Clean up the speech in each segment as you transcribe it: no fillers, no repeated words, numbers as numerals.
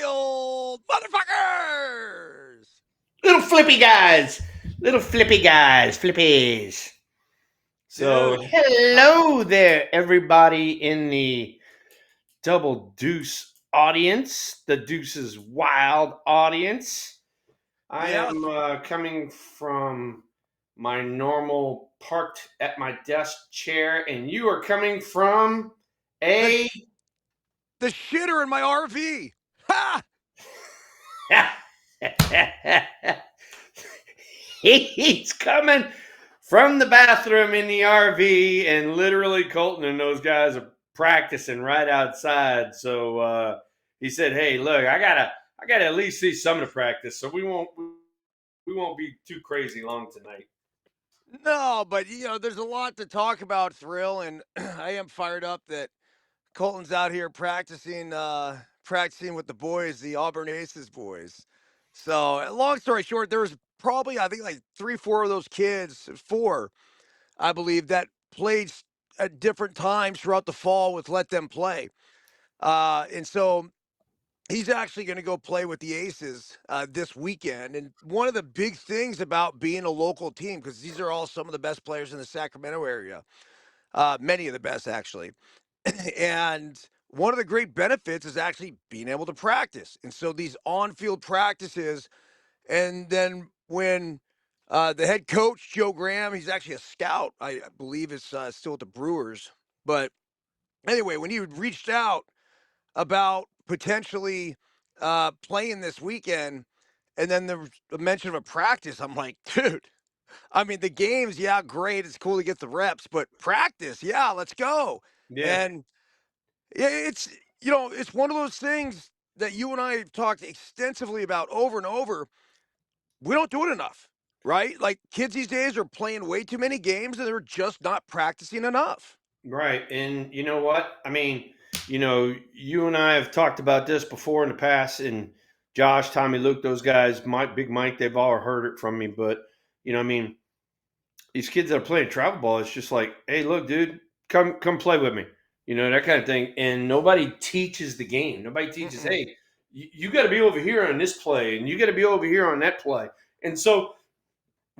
Wild, motherfuckers! Little flippy guys. Little flippy guys. Flippies. So, Dude, hello there, everybody in the Double Deuce audience, the Deuces Wild audience. I yeah, am coming from my normal parked at my desk chair, and you are coming from the a. sh- the shitter in my RV. Ha! He's coming from the bathroom in the RV, and literally Colton and those guys are practicing right outside. So he said, "Hey, look, I gotta at least see some of the practice, so we won't be too crazy long tonight." No, but there's a lot to talk about, Thrill, and I am fired up that Colton's out here practicing with the boys, the Auburn Aces boys. So, long story short, there was probably I think like 3, 4 of those kids, four, I believe, that played at different times throughout the fall with Let Them Play. And so he's actually going to go play with the Aces this weekend. And one of the big things about being a local team, because these are all some of the best players in the Sacramento area, many of the best actually. And one of the great benefits is actually being able to practice. And so these on-field practices, and then when the head coach Joe Graham, he's actually a scout, I believe, is still at the Brewers. But anyway, when he reached out about potentially playing this weekend, and then there was a mention of a practice, I'm like, dude. I mean, the games, yeah, great. It's cool to get the reps, but practice, yeah, let's go. Yeah, And it's it's one of those things that you and I have talked extensively about over and over. We don't do it enough, right? Like kids these days are playing way too many games and they're just not practicing enough. right. And you know what? I mean, you and I have talked about this before in the past, and Josh, Tommy, Luke, those guys, Mike, Big Mike, they've all heard it from me. But I mean, these kids that are playing travel ball, it's just like, hey, look, dude, come play with me, that kind of thing. And nobody teaches the game. Nobody teaches, Mm-mm. hey, you got to be over here on this play, and you got to be over here on that play. And so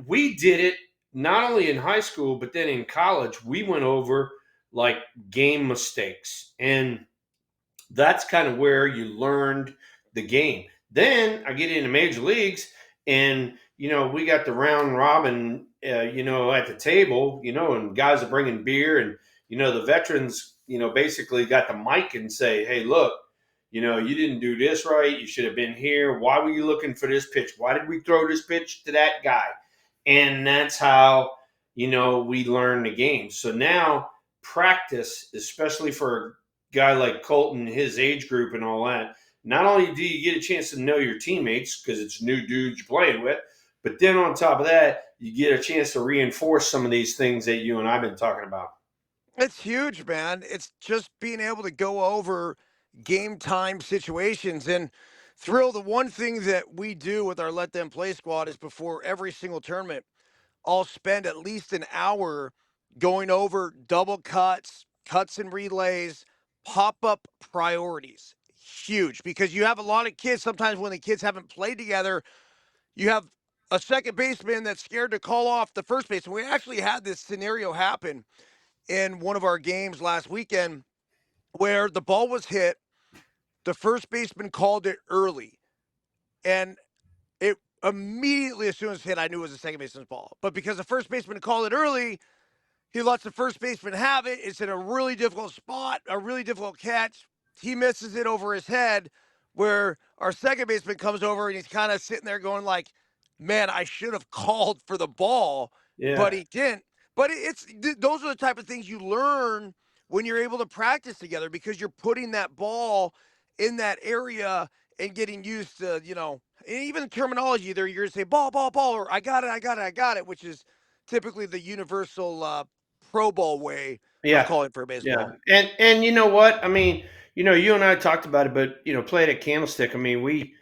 we did it not only in high school, but then in college, we went over like game mistakes. And that's kind of where you learned the game. Then I get into major leagues, and we got the round robin, at the table, and guys are bringing beer, and the veterans, basically got the mic and say, "Hey, look, you didn't do this right. You should have been here. Why were you looking for this pitch? Why did we throw this pitch to that guy?" And that's how we learn the game. So now practice, especially for guy like Colton, his age group, and all that, not only do you get a chance to know your teammates because it's new dudes you're playing with, but then on top of that, you get a chance to reinforce some of these things that you and I've been talking about. It's huge, man. It's just being able to go over game time situations. And Thrill, the one thing that we do with our Let Them Play squad is before every single tournament, I'll spend at least an hour going over double cuts, cuts and relays, pop up priorities. Huge because you have a lot of kids. Sometimes when the kids haven't played together, you have a second baseman that's scared to call off the first baseman. We actually had this scenario happen in one of our games last weekend where the ball was hit. The first baseman called it early, and it immediately, as soon as it hit, I knew it was the second baseman's ball. But because the first baseman called it early, he lets the first baseman have it. It's in a really difficult spot, a really difficult catch. He misses it over his head, where our second baseman comes over and he's kind of sitting there going like, "Man, I should have called for the ball, but Yeah, he didn't." But those are the type of things you learn when you're able to practice together because you're putting that ball in that area and getting used to, and even the terminology there, you're going to say ball, ball, ball, or I got it, I got it, I got it, which is typically the universal Pro Bowl way of yeah, calling for a yeah. baseball. And you know what? I mean, you and I talked about it, but played at Candlestick. I mean, we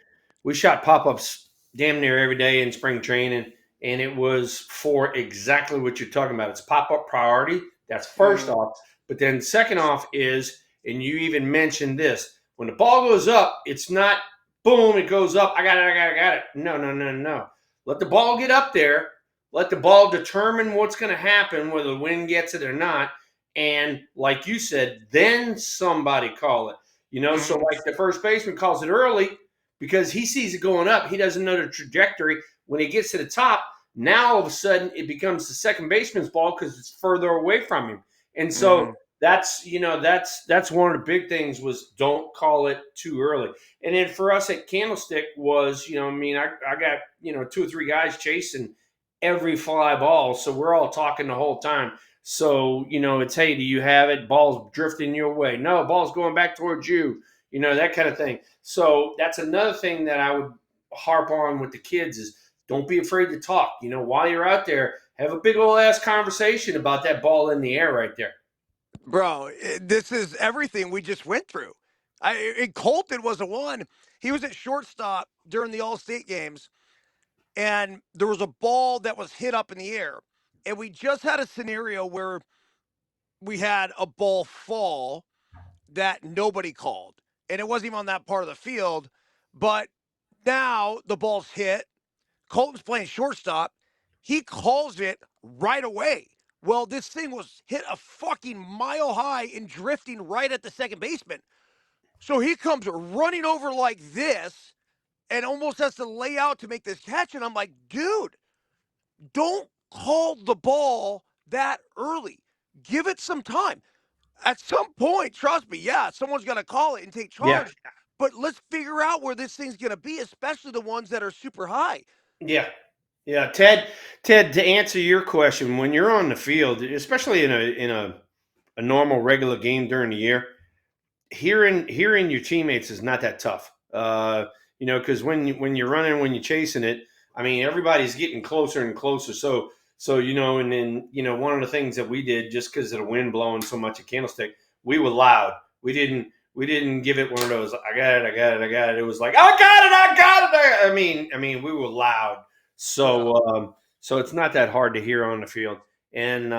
shot pop ups damn near every day in spring training, and it was for exactly what you're talking about. It's pop up priority. That's first Mm, off, but then second off is, and you even mentioned this, when the ball goes up, it's not. boom, it goes up. I got it. I got it. No, no, no, no. Let the ball get up there. Let the ball determine what's going to happen, whether the wind gets it or not. And like you said, then somebody call it. So Mhm. like the first baseman calls it early because he sees it going up. He doesn't know the trajectory. When he gets to the top, now all of a sudden it becomes the second baseman's ball because it's further away from him. And so Mhm. that's one of the big things was don't call it too early. And then for us at Candlestick was, I got, two or three guys chasing every fly ball. So we're all talking the whole time. So, it's, hey, do you have it? Ball's drifting your way. No, ball's going back towards you, that kind of thing. So that's another thing that I would harp on with the kids is don't be afraid to talk. While you're out there, have a big old ass conversation about that ball in the air right there. Bro, this is everything we just went through. Colton was the one. He was at shortstop during the All-State games, and there was a ball that was hit up in the air. And we just had a scenario where we had a ball fall that nobody called. And it wasn't even on that part of the field. But now the ball's hit. Colton's playing shortstop. He calls it right away. Well, this thing was hit a fucking mile high and drifting right at the second baseman. So he comes running over like this and almost has to lay out to make this catch. And I'm like, dude, don't call the ball that early. Give it some time. At some point, trust me, yeah, someone's going to call it and take Yeah. charge. But let's figure out where this thing's going to be, especially the ones that are super high. Yeah. Yeah. Ted, to answer your question, when you're on the field, especially in a normal regular game during the year, hearing your teammates is not that tough. Because when you're running, when you're chasing it, I mean, everybody's getting closer and closer. So and then one of the things that we did just because of the wind blowing so much at Candlestick, we were loud. We didn't give it one of those. I got it. I got it. I got it. It was like I got it. I got it. I mean, we were loud. Yeah. So it's not that hard to hear on the field. And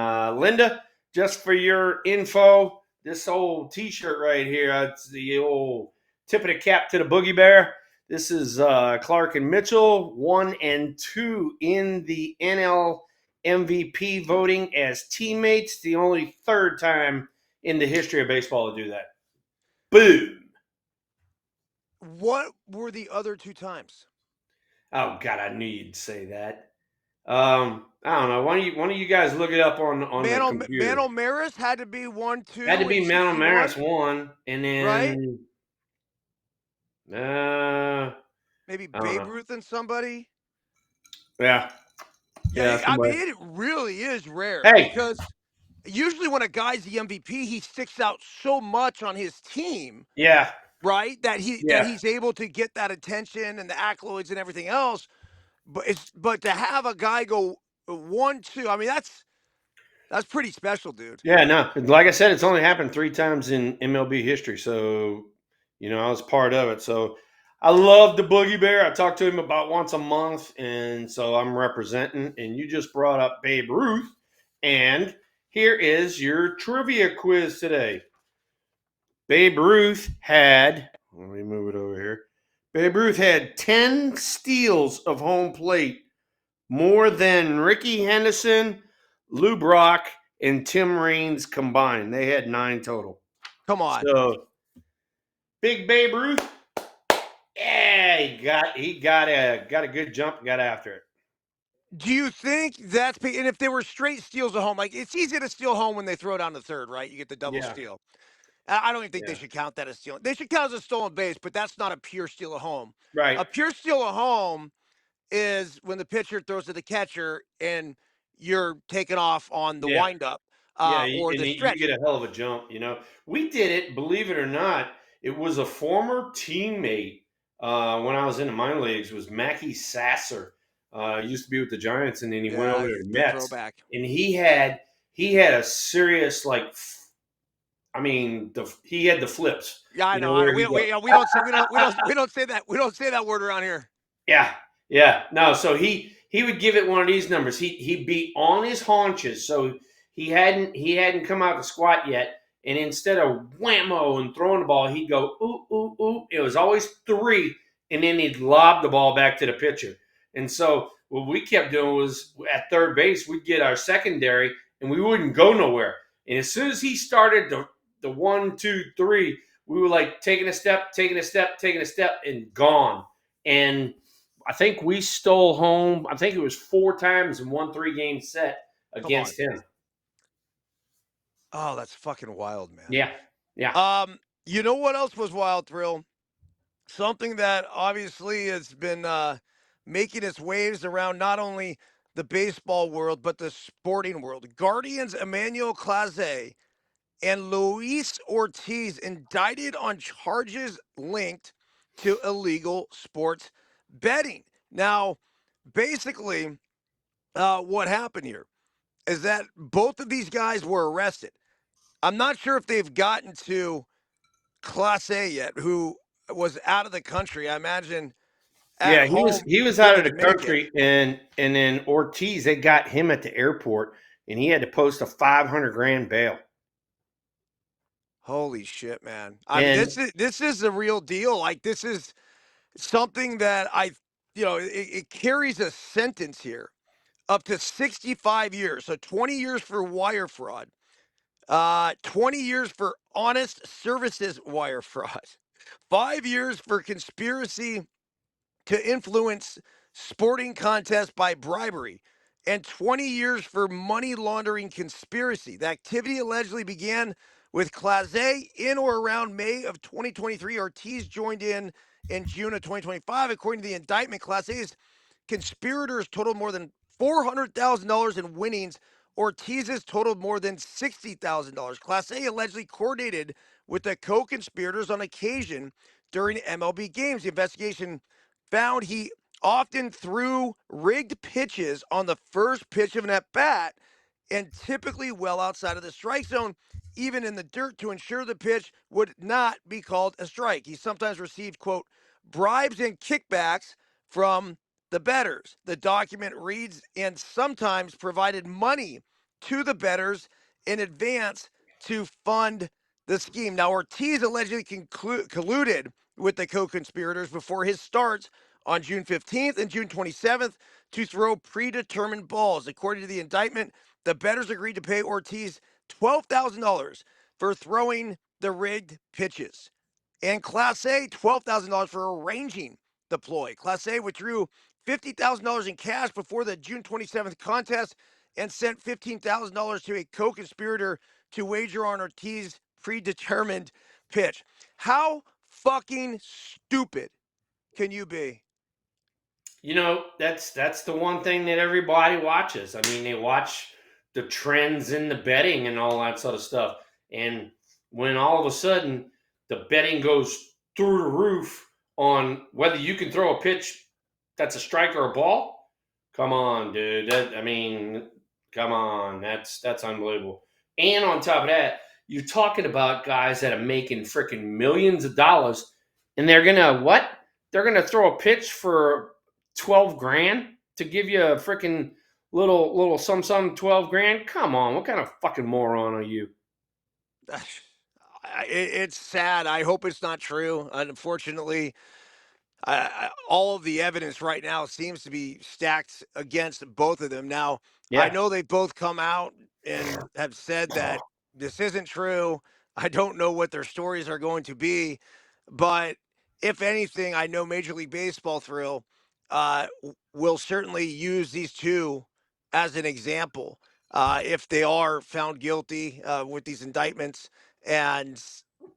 Linda, just for your info, this old T-shirt right here. It's the old tip of the cap to the Boogie Bear. This is Clark and Mitchell, 1 and 2 in the NL MVP voting as teammates. The only third time in the history of baseball to do that. Boom. What were the other two times? Oh God, I knew you'd say that. I don't know. Why don't you guys look it up on the computer? Mantle Maris had to be one, Had to two, be in Mount Maris '61, one, and right? then uh, Maybe I don't Babe know. Ruth and somebody. Yeah, yeah, Yeah, I somebody. mean, it really is rare Hey, because usually when a guy's the MVP, he sticks out so much on his team, yeah, right? That yeah, he's able to get that attention and the accolades and everything else. But to have a guy go 1-2, I mean, that's pretty special, dude. yeah. No, like I said, it's only happened 3 times in MLB history. So, I was part of it. So, I love the Boogie Bear. I talk to him about once a month, and so I'm representing. And you just brought up Babe Ruth, and here is your trivia quiz today. Babe Ruth had. Let me move it over here. Babe Ruth had 10 steals of home plate, more than Ricky Henderson, Lou Brock, and Tim Raines combined. They had 9 total. Come on. So big Babe Ruth, yeah, he got a good jump, got after it. Do you think and if they were straight steals at home, like it's easy to steal home when they throw down the third, right? You get the double Yeah, steal. I don't even think they yeah, should count that as stealing. They should count as a stolen base, but that's not a pure steal at home. right, A pure steal at home is when the pitcher throws to the catcher and you're taking off on the yeah. windup Yeah, or and the you stretch. get a hell of a jump. We did it. Believe it or not, it was a former teammate when I was in the minor leagues. Was Mackie Sasser? Used to be with the Giants, and then he went over Yeah, to the good Mets. throwback. And he had a serious I mean, he had the flips. Yeah, I know. Where We, he go, we don't say we don't say that word around here. yeah, yeah. No, so he would give it one of these numbers. He'd be on his haunches, so he hadn't come out the squat yet. And instead of whammo and throwing the ball, he'd go ooh ooh ooh. It was always 3, and then he'd lob the ball back to the pitcher. And so what we kept doing was at third base, we'd get our secondary, and we wouldn't go nowhere. And as soon as he started the 1, 2, 3, we were like taking a step, and gone. And I think we stole home. I think it was 4 times in one 3-game set Come on. against him. Oh, that's fucking wild, man. Yeah, yeah, You know what else was wild, Thrill? Something that obviously has been making its waves around not only the baseball world but the sporting world. Guardians Emmanuel Clase and Luis Ortiz indicted on charges linked to illegal sports betting. Now, basically, what happened here is that both of these guys were arrested. I'm not sure if they've gotten to Clase yet, who was out of the country. I imagine at yeah. He was home he was in out the of the Dominican. country, and then Ortiz, they got him at the airport, and he had to post a 500 grand bail. Holy shit, man! I mean, And this is the real deal. Like this is something that it carries a sentence here up to 65 years. So 20 years for wire fraud, 20 years for honest services wire fraud, 5 years for conspiracy to influence sporting contests by bribery, and 20 years for money laundering conspiracy. The activity allegedly began with Clase in or around May of 2023. Ortiz joined in June of 2025. According to the indictment, Clase's conspirators totaled more than $400,000 in winnings. Ortiz's totaled more than $60,000. Clase allegedly coordinated with the co-conspirators on occasion during MLB games. The investigation found he often threw rigged pitches on the first pitch of an at bat and typically well outside of the strike zone, even in the dirt, to ensure the pitch would not be called a strike. He sometimes received, quote, bribes and kickbacks from the bettors. The document reads, and sometimes provided money to the bettors in advance to fund the scheme. Now, Ortiz allegedly colluded with the co conspirators before his starts on June 15th and June 27th to throw predetermined balls. According to the indictment, the bettors agreed to pay Ortiz $12,000 for throwing the rigged pitches, and Clase $12,000 for arranging the ploy. Clase withdrew $50,000 in cash before the June 27th contest and sent $15,000 to a co-conspirator to wager on Ortiz's predetermined pitch. How fucking stupid can you be? that's the one thing that everybody watches. I mean, they watch the trends in the betting and all that sort of stuff. And when all of a sudden the betting goes through the roof on whether you can throw a pitch that's a strike or a ball, come on, dude. I mean, come on. That's unbelievable. And on top of that, you're talking about guys that are making freaking millions of dollars, and they're gonna what? They're gonna throw a pitch for 12 grand to give you a freaking little some 12 grand. Come on, what kind of fucking moron are you? It's sad. I hope it's not true. Unfortunately, all of the evidence right now seems to be stacked against both of them. Now, I Yeah, know they've both come out and have said that this isn't true. I don't know what their stories are going to be, but if anything, I know Major League Baseball Thrill will certainly use these two as an example if they are found guilty with these indictments, and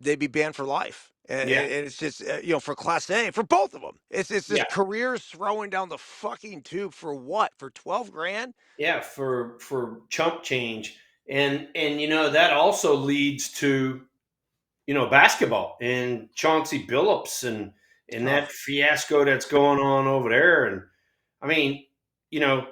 they'd be banned for life. And yeah, it's just for Clase, for both of them, it's yeah, just careers throwing down the fucking tube for what? For 12 grand? yeah. For chump change, and that also leads to basketball and Chauncey Billups and Oh, that fiasco that's going on over there. And I mean, you know,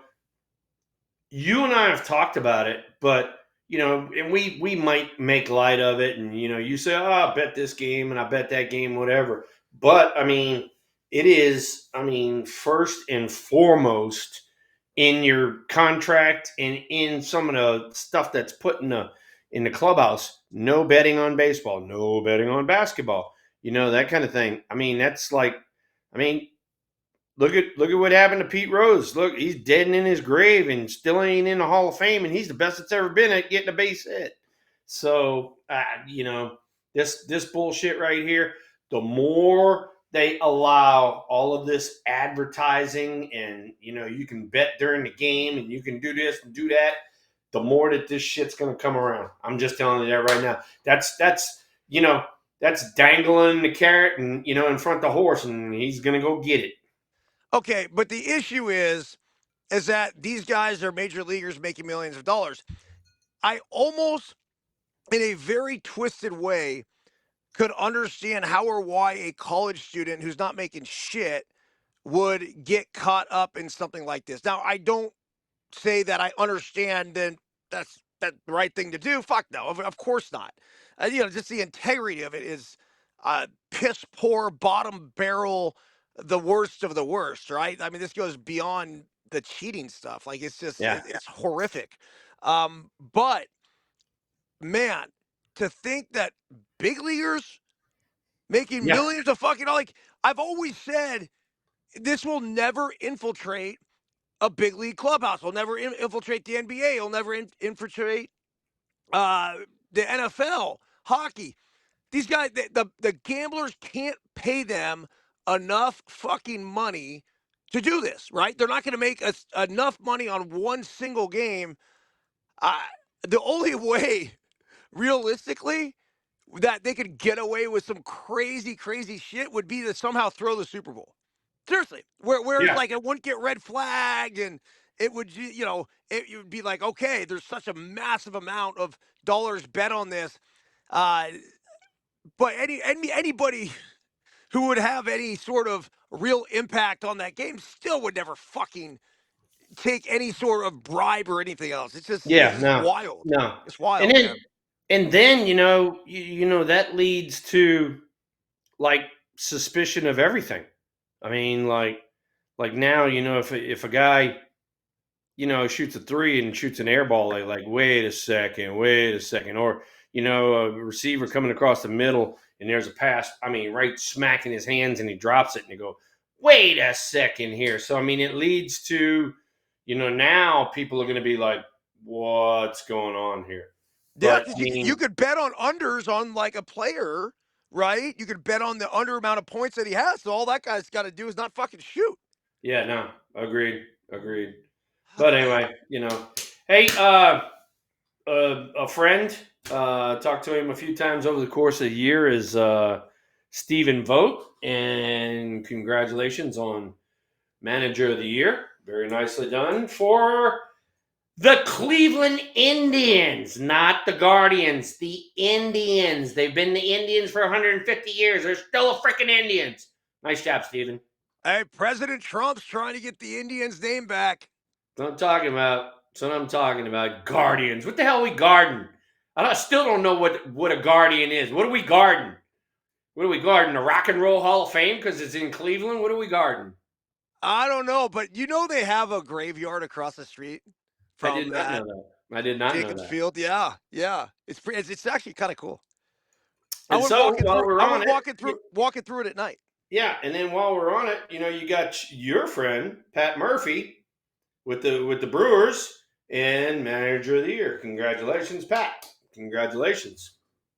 you and I have talked about it, but and we might make light of it, and you say, "Oh, I bet this game and I bet that game, whatever." But I mean, it is. I mean, first and foremost in your contract and in some of the stuff that's put in the clubhouse. No betting on baseball. No betting on basketball. That kind of thing. I mean, that's like I mean, look at what happened to Pete Rose. Look, he's dead and in his grave and still ain't in the Hall of Fame, and he's the best that's ever been at getting a base hit. So this bullshit right here. The more they allow all of this advertising, and you can bet during the game, and you can do this and do that, the more that this shit's gonna come around. I'm just telling you that right now. That's dangling the carrot and in front of the horse, and he's gonna go get it. Okay, but the issue is that these guys are major leaguers making millions of dollars. I almost, in a very twisted way, could understand how or why a college student who's not making shit would get caught up in something like this. Now, I don't say that I understand, then that's the right thing to do. Fuck no, of course not. Just the integrity of it is piss poor, bottom barrel, the worst of the worst, right? I mean, this goes beyond the cheating stuff. Like it's just Yeah, it's horrific. But man, to think that big leaguers making yeah, millions of fucking like I've always said, this will never infiltrate a big league clubhouse. Will never infiltrate the NBA. Will never infiltrate uh, the NFL, hockey. These guys, the gamblers can't pay them enough fucking money to do this, right? They're not going to make enough money on one single game. Uh, the only way, realistically, that they could get away with some crazy, crazy shit would be to somehow throw the Super Bowl. Seriously, whereas yeah, like it wouldn't get red flagged, and it would it would be like, okay, there's such a massive amount of dollars bet on this, uh, but anybody who would have any sort of real impact on that game still would never fucking take any sort of bribe or anything else. It's yeah. just No, wild. no. It's And wild, then man. that leads to like suspicion of everything. I mean, like now, if a guy shoots a three and shoots an air ball, like wait a second, or a receiver coming across the middle and there's a pass, I mean, right smack in his hands and he drops it and you go, wait a second here. So I mean, it leads to now people are going to be like, what's going on here? Yeah, But because I you mean, could bet on unders on like a player, right? You could bet on the under amount of points that he has. So all that guy's got to do is not fucking shoot. yeah, no, agreed. But anyway, hey, a friend, talked to him a few times over the course of the year, is Stephen Vogt, and congratulations on Manager of the Year. Very nicely done for the Cleveland Indians, not the Guardians, the Indians. They've been the Indians for 150 years. They're still a freaking Indians. Nice job, Stephen. Hey, President Trump's trying to get the Indians' name back. That's what I'm talking about. That's what I'm talking about. Guardians. What the hell are we guarding? I still don't know what a guardian is. What are we guarding? What are we guarding? The Rock and Roll Hall of Fame because it's in Cleveland? What are we guarding? I don't know, but they have a graveyard across the street I did from not that know that. I did not know Jacobs that. Field. Yeah, yeah, it's actually kind of cool. I And went so walking while through. we're I on went it, walking through it at night. yeah, and then while we're on it, you got your friend Pat Murphy with the Brewers and Manager of the Year. Congratulations, Pat. Congratulations.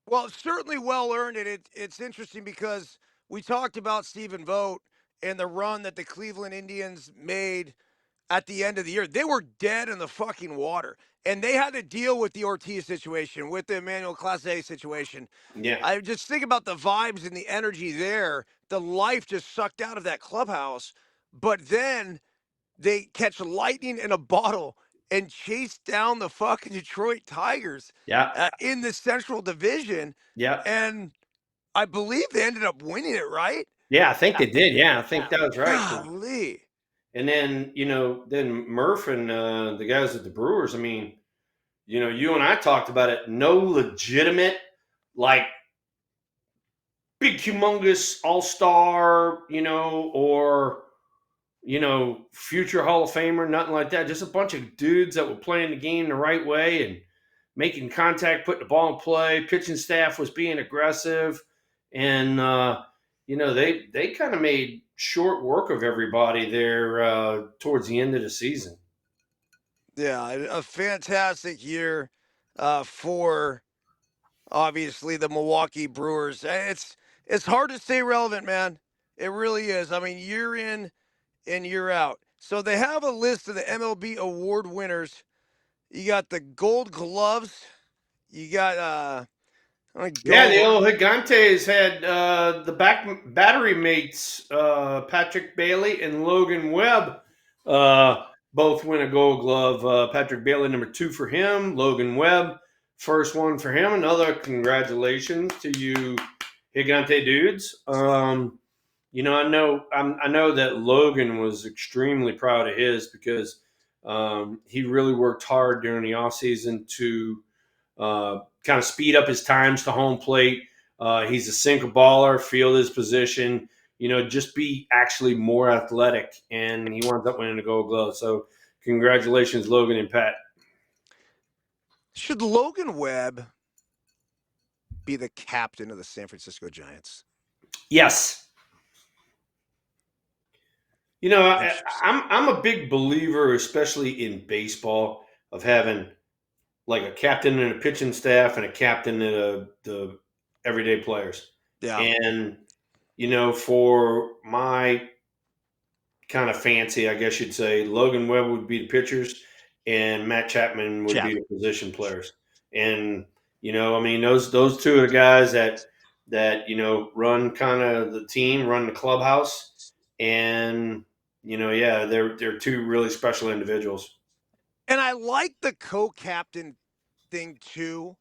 Well, it's certainly well earned, and it's interesting because we talked about Stephen Vogt and the run that the Cleveland Indians made at the end of the year. They were dead in the fucking water, and they had to deal with the Ortiz situation, with the Emmanuel Clase situation. Yeah, I just think about the vibes and the energy there. The life just sucked out of that clubhouse. But then they catch lightning in a bottle and chase down the fucking Detroit Tigers yeah, in the Central Division, yeah. and I believe they ended up winning it, right? Yeah, I think Uh, they did. Yeah, I think that was right. Golly. And then, then Murph and the guys at the Brewers, I mean, you and I talked about it. No legitimate, like, big, humongous all star, or, future Hall of Famer, nothing like that. Just a bunch of dudes that were playing the game the right way and making contact, putting the ball in play. Pitching staff was being aggressive. And, they kind of made short work of everybody there towards the end of the season. Yeah, a fantastic year for obviously the Milwaukee Brewers. It's hard to stay relevant, man. It really is. I mean, year in and year out. So they have a list of the MLB award winners. You got the Gold Gloves. You got I'm gonna Yeah, the go. old Gigantes had the battery mates, Patrick Bailey and Logan Webb, both win a Gold Glove. Patrick Bailey, number 2 for him. Logan Webb, first one for him. Another congratulations to you, Gigante dudes. I know that Logan was extremely proud of his because he really worked hard during the offseason to kind of speed up his times to home plate. He's a sinker baller, field his position, just be actually more athletic. And he winds up winning the Gold Glove. So, congratulations, Logan and Pat. Should Logan Webb be the captain of the San Francisco Giants? Yes. You know, Interesting. I'm a big believer, especially in baseball, of having like a captain and a pitching staff and a captain and the everyday players. Yeah. And for my kind of fancy, I guess you'd say, Logan Webb would be the pitchers, and Matt Chapman would be Chapman. the position players. And I mean, those two are the guys that run kind of the team, run the clubhouse, and yeah, they're two really special individuals. And I like the co-captain thing too,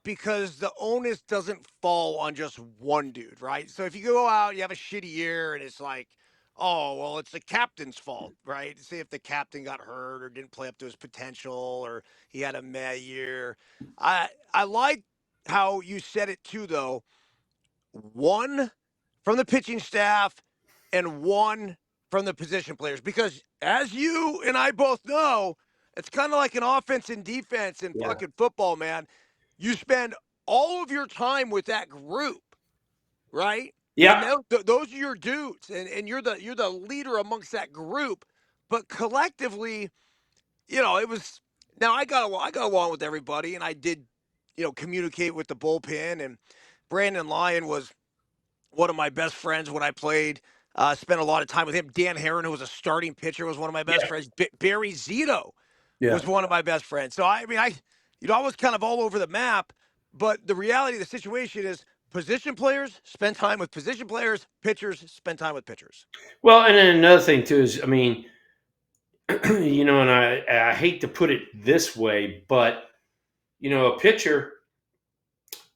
because the onus doesn't fall on just one dude, right? So if you go out, you have a shitty year, and it's like, oh, well, it's the captain's fault, right? Say if the captain got hurt or didn't play up to his potential or he had a meh year. I like how you said it too, though. One from the pitching staff and one from the position players. Because as you and I both know, it's kind of like an offense and defense in Yeah. fucking football, man. You spend all of your time with that group, right? And Yeah. those are your dudes, and you're the leader amongst that group. But collectively, it was. Now I got along with everybody, and I did, communicate with the bullpen. And Brandon Lyon was one of my best friends when I played. Spent a lot of time with him. Dan Herron, who was a starting pitcher, was one of my best Yeah. friends. Barry Zito Yeah. was one of my best friends. So I mean, I was kind of all over the map. But the reality of the situation is, position players spend time with position players. Pitchers spend time with pitchers. Well, and then another thing too is, I mean, and I hate to put it this way, but a pitcher,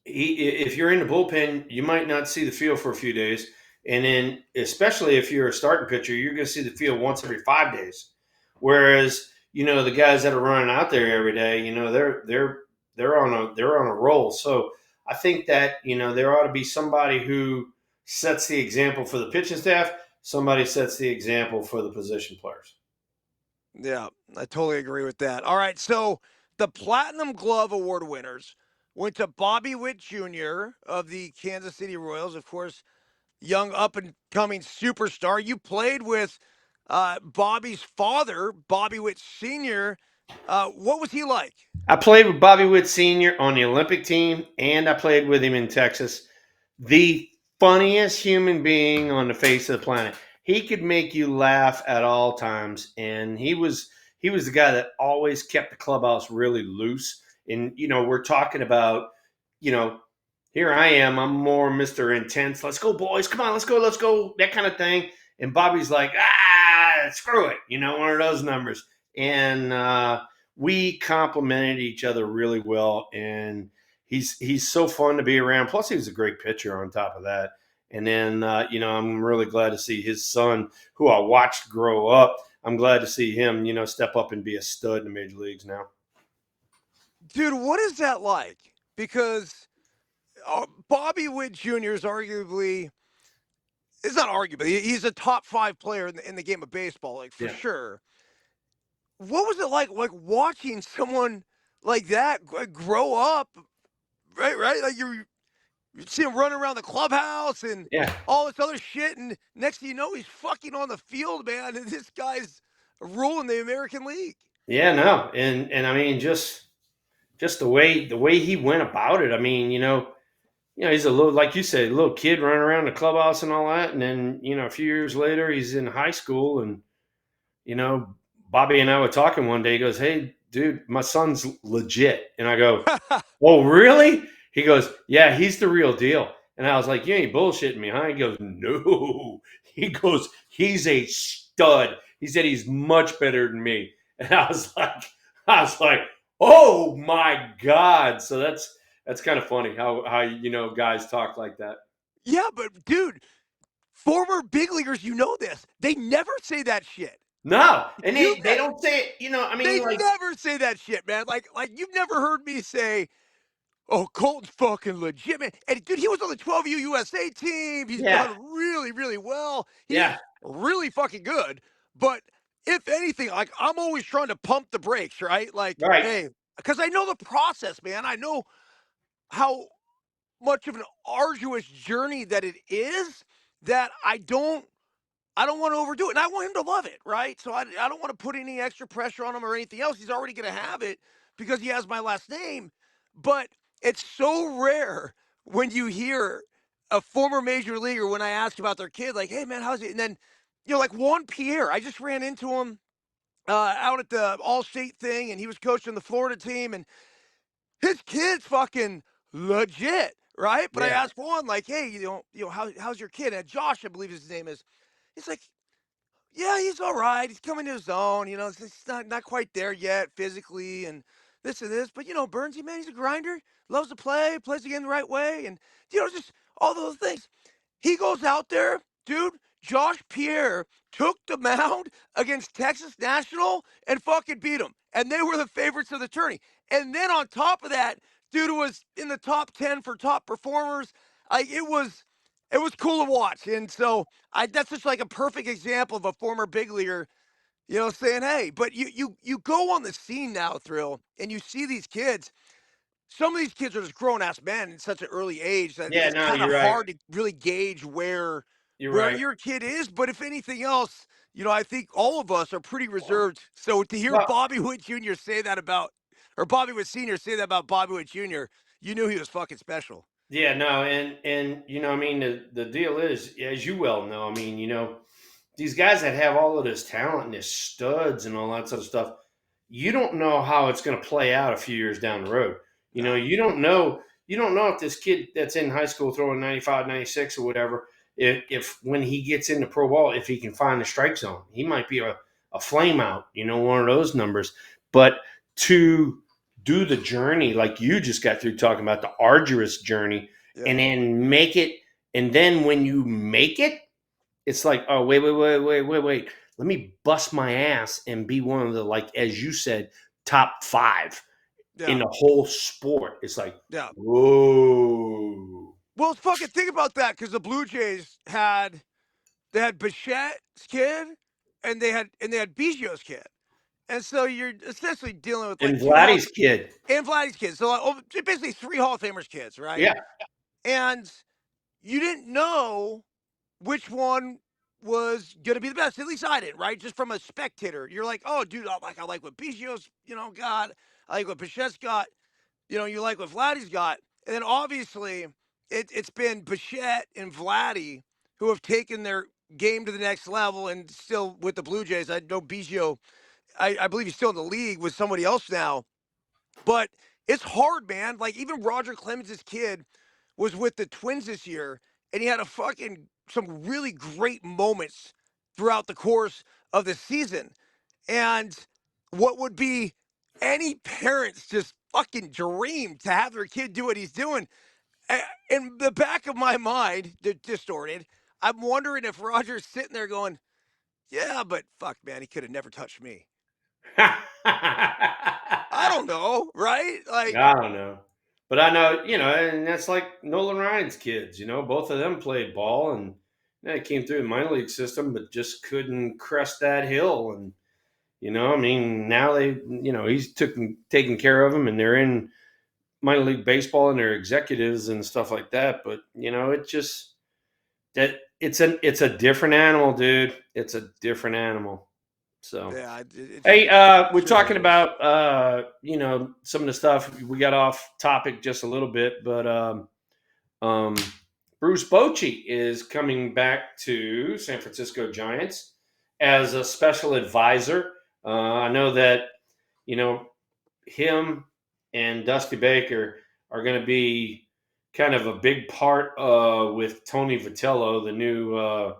if you're in the bullpen, you might not see the field for a few days, and then especially if you're a starting pitcher, you're going to see the field once every 5 days. Whereas the guys that are running out there every day, they're on a roll. So I think that there ought to be somebody who sets the example for the pitching staff. Somebody sets the example for the position players. Yeah, I totally agree with that. All right, so the Platinum Glove Award winners went to Bobby Witt Jr. of the Kansas City Royals, of course, young up and coming superstar. You played with Bobby's father, Bobby Witt Sr. What was he like? I played with Bobby Witt Sr. on the Olympic team, and I played with him in Texas. The funniest human being on the face of the planet. He could make you laugh at all times, and he was the guy that always kept the clubhouse really loose. And we're talking about, you know, here I am. I'm more Mr. Intense. Let's go, boys. Come on, let's go. That kind of thing. And Bobby's like, screw it. One of those numbers. And we complimented each other really well, and he's so fun to be around. Plus, he was a great pitcher on top of that. And then I'm really glad to see his son, who I watched grow up. I'm glad to see him, step up and be a stud in the major leagues now. Dude, what is that like? Because Bobby Witt Jr. is arguably, it's not arguably, he's a top five player in the game of baseball, like for Yeah. sure. What was it like watching someone like that grow up, right? Like You see him running around the clubhouse and Yeah. all this other shit. And next thing you know, he's fucking on the field, man. And this guy's ruling the American League. Yeah, no. And I mean just the way he went about it. I mean, he's a little, like you said, a little kid running around the clubhouse and all that. And then, a few years later, he's in high school. And, you know, Bobby and I were talking one day. He goes, "Hey, dude, my son's legit." And I go, "Oh, really?" He goes, "Yeah, he's the real deal." And I was like, "You ain't bullshitting me, huh?" He goes, "No." He goes, "He's a stud." He said he's much better than me. And I was like, "Oh my God." So that's kind of funny how guys talk like that. Yeah, but dude, former big leaguers, you know this. They never say that shit. No, and You they don't say it, I They mean, like, never say that shit, man. Like you've never heard me say, "Oh, Colton's fucking legit, man." And dude, he was on the 12U USA team. He's yeah, done really, really well. He's yeah, really fucking good. But if anything, like I'm always trying to pump the brakes, right? Like, right. hey, because I know the process, man. I know how much of an arduous journey that it is that I don't want to overdo it. And I want him to love it, right? So I don't want to put any extra pressure on him or anything else. He's already going to have it because he has my last name. But it's so rare when you hear a former major leaguer when I ask about their kid, like, "Hey, man, how's it?" And then, like Juan Pierre, I just ran into him out at the All State thing, and he was coaching the Florida team, and his kid's fucking legit, right? But I Yeah, asked Juan, like, "Hey, how's your kid?" And Josh, I believe his name is. He's like, yeah, he's all right. He's coming to his own. It's not quite there yet physically and this and this. But Burnsy, man, he's a grinder. Loves to play. Plays the game the right way, and just all those things. He goes out there, dude. Josh Pierre took the mound against Texas National and fucking beat him. And they were the favorites of the tourney. And then on top of that, dude was in the top 10 for top performers. It was cool to watch. And so that's just like a perfect example of a former big leaguer, saying, hey, but you go on the scene now, Thrill, and you see these kids. Some of these kids are just grown ass men in such an early age that yeah. it's No, kind of you're right. hard to really gauge where You're where right. your kid is. But if anything else, I think all of us are pretty reserved. So to hear Well, Bobby Witt Jr. say that about, or Bobby Witt Sr. say that about Bobby Witt Jr., you knew he was fucking special. yeah, no, and I mean, the deal is, as you well know, I mean, these guys that have all of this talent and this studs and all that sort of stuff, you don't know how it's going to play out a few years down the road. No. You don't know if this kid that's in high school throwing 95, 96 or whatever, if when he gets into pro ball, if he can find the strike zone, he might be a flame out, one of those numbers. But to do the journey like you just got through talking about, the arduous journey, and Yeah. then make it, and then when you make it, it's like, oh, wait, wait, wait, wait, wait, wait. Let me bust my ass and be one of the, like, as you said, top five in Yeah. the whole sport. It's like, Yeah. whoa. Well, fucking think about that because the Blue Jays they had Bichette's kid and they had Biggio's kid. And so you're essentially dealing with And like two Vladdy's kid. and Vladdy's kids. So basically three Hall of Famers kids, right? Yeah. And you didn't know which one was gonna be the best. At least I didn't, right? Just from a spectator. You're like, oh, dude, I like what Biggio's, got. I like what Bichette's got. You like what Vladdy's got. And then obviously it's been Bichette and Vladdy who have taken their game to the next level and still with the Blue Jays. I know Biggio, I believe he's still in the league with somebody else now. But it's hard, man. Like even Roger Clemens' kid was with the Twins this year, and he had some really great moments throughout the course of the season. And what would be any parent's just fucking dream to have their kid do what he's doing. In the back of my mind, distorted, I'm wondering if Roger's sitting there going, "Yeah, but fuck, man, he could have never touched me." I don't know, right? Like, I don't know. But I know, and that's like Nolan Ryan's kids, both of them played ball, and they came through the minor league system, but just couldn't crest that hill. And, I mean, now he's taking care of them, and they're in minor league baseball and their executives and stuff like that. But it just that it's a different animal, dude. It's a different animal. So Yeah, hey, it we're certainly talking is. about some of the stuff. We got off topic just a little bit, but um, Bruce Bochy is coming back to San Francisco Giants as a special advisor. I know that you know him and Dusty Baker are going to be kind of a big part with Tony Vitello, the new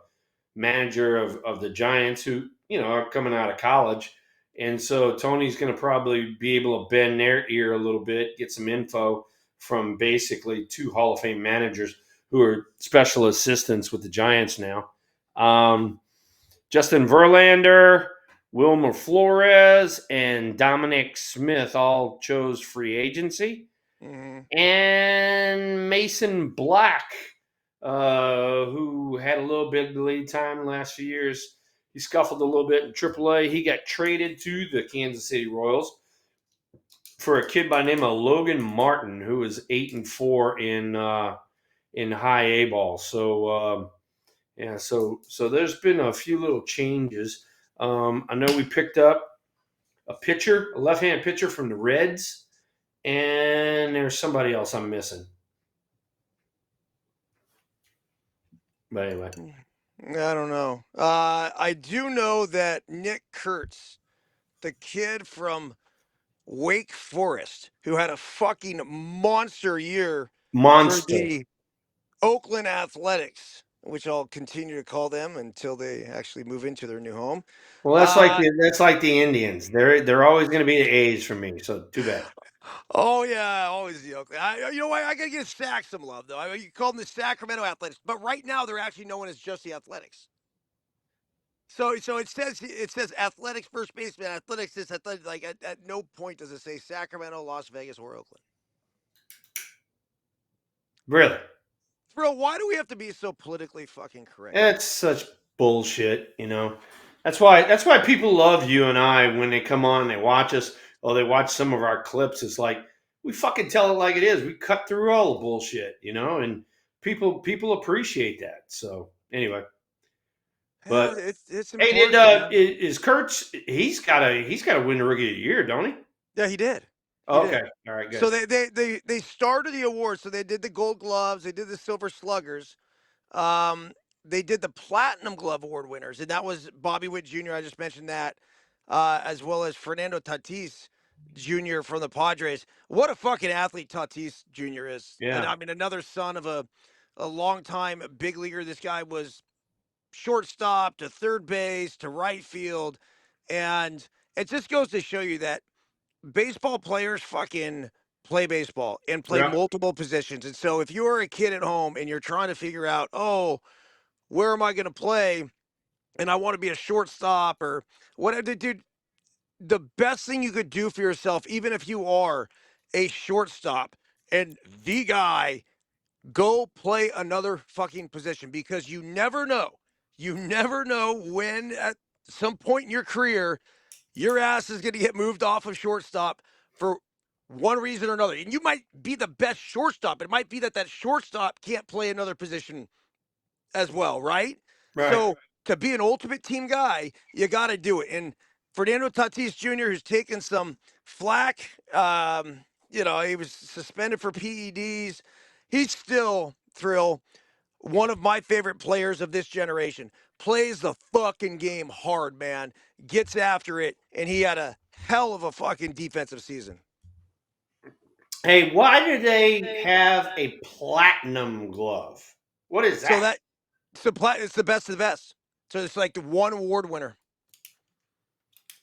manager of the Giants, who are coming out of college. And so Tony's going to probably be able to bend their ear a little bit, get some info from basically two Hall of Fame managers who are special assistants with the Giants now. Justin Verlander, Wilmer Flores, and Dominic Smith all chose free agency. Hmm. And Mason Black, who had a little bit of lead time the last few years, he scuffled a little bit in AAA. He got traded to the Kansas City Royals for a kid by the name of Logan Martin, who was 8-4 in high A ball. So yeah, so there's been a few little changes. I know we picked up a left-handed pitcher from the Reds, and there's somebody else I'm missing. But anyway, I don't know. I do know that Nick Kurtz, the kid from Wake Forest, who had a fucking monster year for monster. the Oakland Athletics, which I'll continue to call them until they actually move into their new home. Well, Uh, that's like the Indians. They're always going to be the A's for me. So too bad. oh yeah, always the Oakland. You know what? I gotta give Sac some love though. You call them the Sacramento Athletics, but right now they're actually known as just the Athletics. So it says athletics first baseman, athletics this, athletic, like at no point does it say Sacramento, Las Vegas, or Oakland. Really, Bro, why do we have to be so politically fucking correct, man? it's such bullshit. That's why people love you and I when they come on and they watch us or they watch some of our clips. It's like we fucking tell it like it is. We cut through all the bullshit, and people appreciate that. So anyway, Yeah, but it's hey, did important, man. is Kurtz? He's got to win the rookie of the year, don't he? Yeah, he did. He Oh, okay, did. all right, So good. they started the awards. So they did the Gold Gloves, they did the Silver Sluggers, um, they did the Platinum Glove Award winners, and that was Bobby Witt Jr. I just mentioned that, as well as Fernando Tatis Jr. from the Padres. What a fucking athlete Tatis Jr. is, and Yeah, I mean another son of a longtime big leaguer. This guy was shortstop to third base to right field, and it just goes to show you that baseball players fucking play baseball and play yeah, multiple positions. And so if you're a kid at home and you're trying to figure out, oh, where am I going to play? And I want to be a shortstop or whatever, dude, the best thing you could do for yourself, even if you are a shortstop and the guy, go play another fucking position because you never know. You never know when at some point in your career your ass is going to get moved off of shortstop for one reason or another. And you might be the best shortstop. It might be that that shortstop can't play another position as well, right? right. So to be an ultimate team guy, you got to do it. And Fernando Tatis Jr., who's taken some flack, he was suspended for PEDs. He's still, Thrill, one of my favorite players of this generation. Plays the fucking game hard, man. Gets after it, and he had a hell of a fucking defensive season. Hey, why do they have a platinum glove? What is So that? that it's the best of the best. So it's like the one award winner.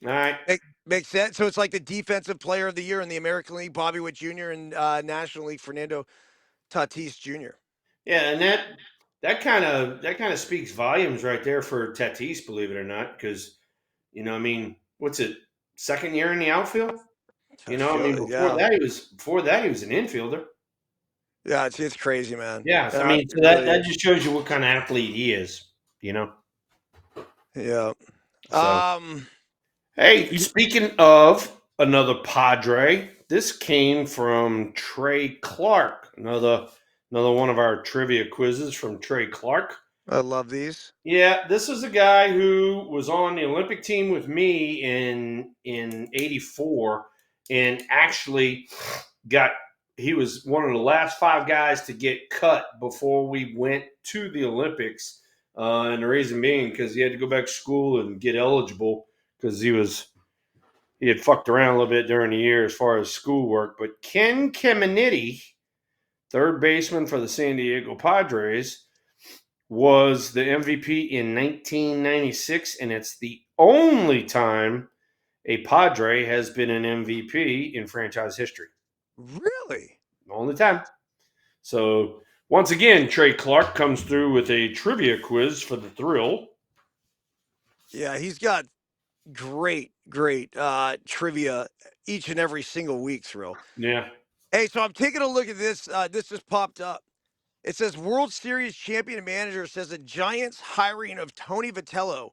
All right. Makes sense. So it's like the defensive player of the year in the American League, Bobby Witt Jr., and National League, Fernando Tatis Jr. Yeah, and that kind of speaks volumes right there for Tatis, believe it or not, because I mean, what's it? Second year in the outfield. I mean, Yeah, before that he was an infielder. yeah, it's crazy, man. Yes, I mean, It so that really that is. just shows you what kind of athlete he is. You know. Yeah. So Um. hey, speaking of another Padre, This came from Trey Clark, another one of our trivia quizzes from Trey Clark. I love these. Yeah, this is a guy who was on the Olympic team with me in '84, and actually got he was one of the last five guys to get cut before we went to the Olympics. And the reason being because he had to go back to school and get eligible because he had fucked around a little bit during the year as far as schoolwork. But Ken Caminiti, third baseman for the San Diego Padres, was the MVP in 1996, and it's the only time a Padre has been an MVP in franchise history. Really? Only time. So once again, Trey Clark comes through with a trivia quiz for the thrill. Yeah, he's got great trivia each and every single week, Thrill. Yeah. Hey, so I'm taking a look at this. This just popped up. It says World Series champion manager says the Giants hiring of Tony Vitello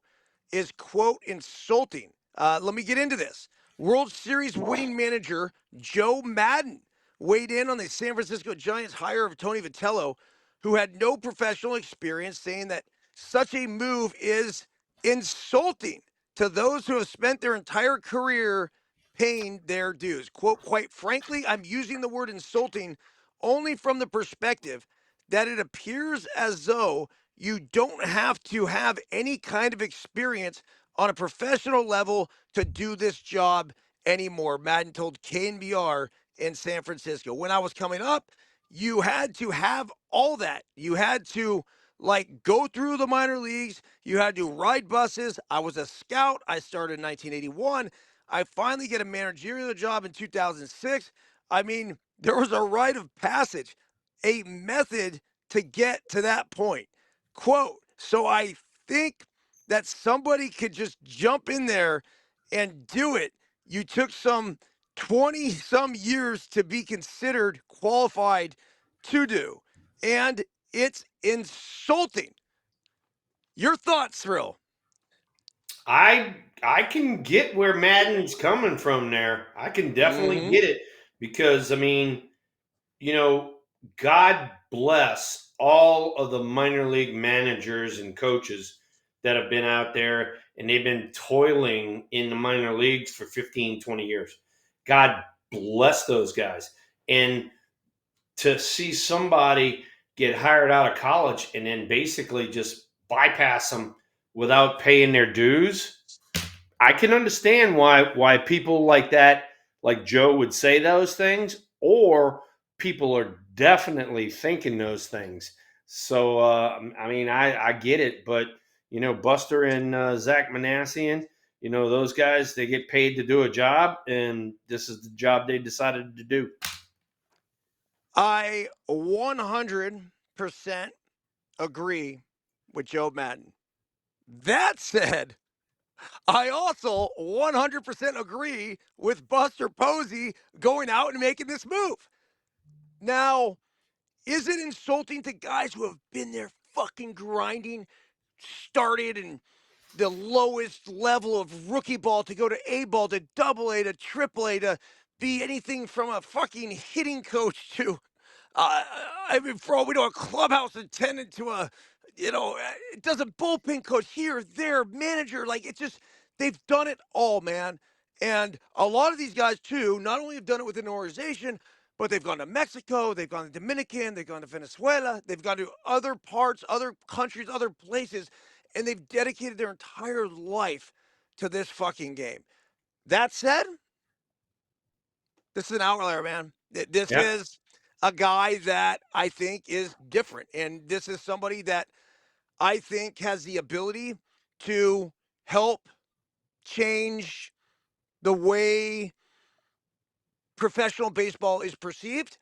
is, quote, insulting. Let me get into this. World Series winning manager Joe Madden weighed in on the San Francisco Giants hire of Tony Vitello, who had no professional experience, saying that such a move is insulting to those who have spent their entire career paying their dues. Quote, quite frankly, I'm using the word insulting only from the perspective that it appears as though you don't have to have any kind of experience on a professional level to do this job anymore. Madden told KNBR in San Francisco. When I was coming up, you had to have all that. You had to like go through the minor leagues. You had to ride buses. I was a scout. I started in 1981. I finally get a managerial job in 2006. I mean, there was a rite of passage, a method to get to that point. Quote, so I think that somebody could just jump in there and do it. You took some 20 some years to be considered qualified to do. And it's insulting. Your thoughts, Thrill? I can get where Madden's coming from there. I can definitely Mm-hmm. get it because I mean, you know, God bless all of the minor league managers and coaches that have been out there and they've been toiling in the minor leagues for 15, 20 years. God bless those guys. And to see somebody get hired out of college and then basically just bypass them without paying their dues, I can understand why people like that, like Joe, would say those things, or people are definitely thinking those things. So I mean, I get it, but you know, Buster and Zach Manassian, you know, those guys, they get paid to do a job, and this is the job they decided to do. I 100% agree with Joe Madden. That said, I also 100% agree with Buster Posey going out and making this move. Now, is it insulting to guys who have been there fucking grinding, started in the lowest level of rookie ball to go to A ball to double A to triple A to be anything from a fucking hitting coach to I mean, for all we know, a clubhouse attendant to a, it does a bullpen coach here, there, manager. Like, it's just, they've done it all, man. And a lot of these guys, too, not only have done it within an organization, but they've gone to Mexico, they've gone to Dominican, they've gone to Venezuela, they've gone to other parts, other countries, other places, and they've dedicated their entire life to this fucking game. That said, this is an outlier, man. This Yeah. is a guy that I think is different. And this is somebody that I think has the ability to help change the way professional baseball is perceived.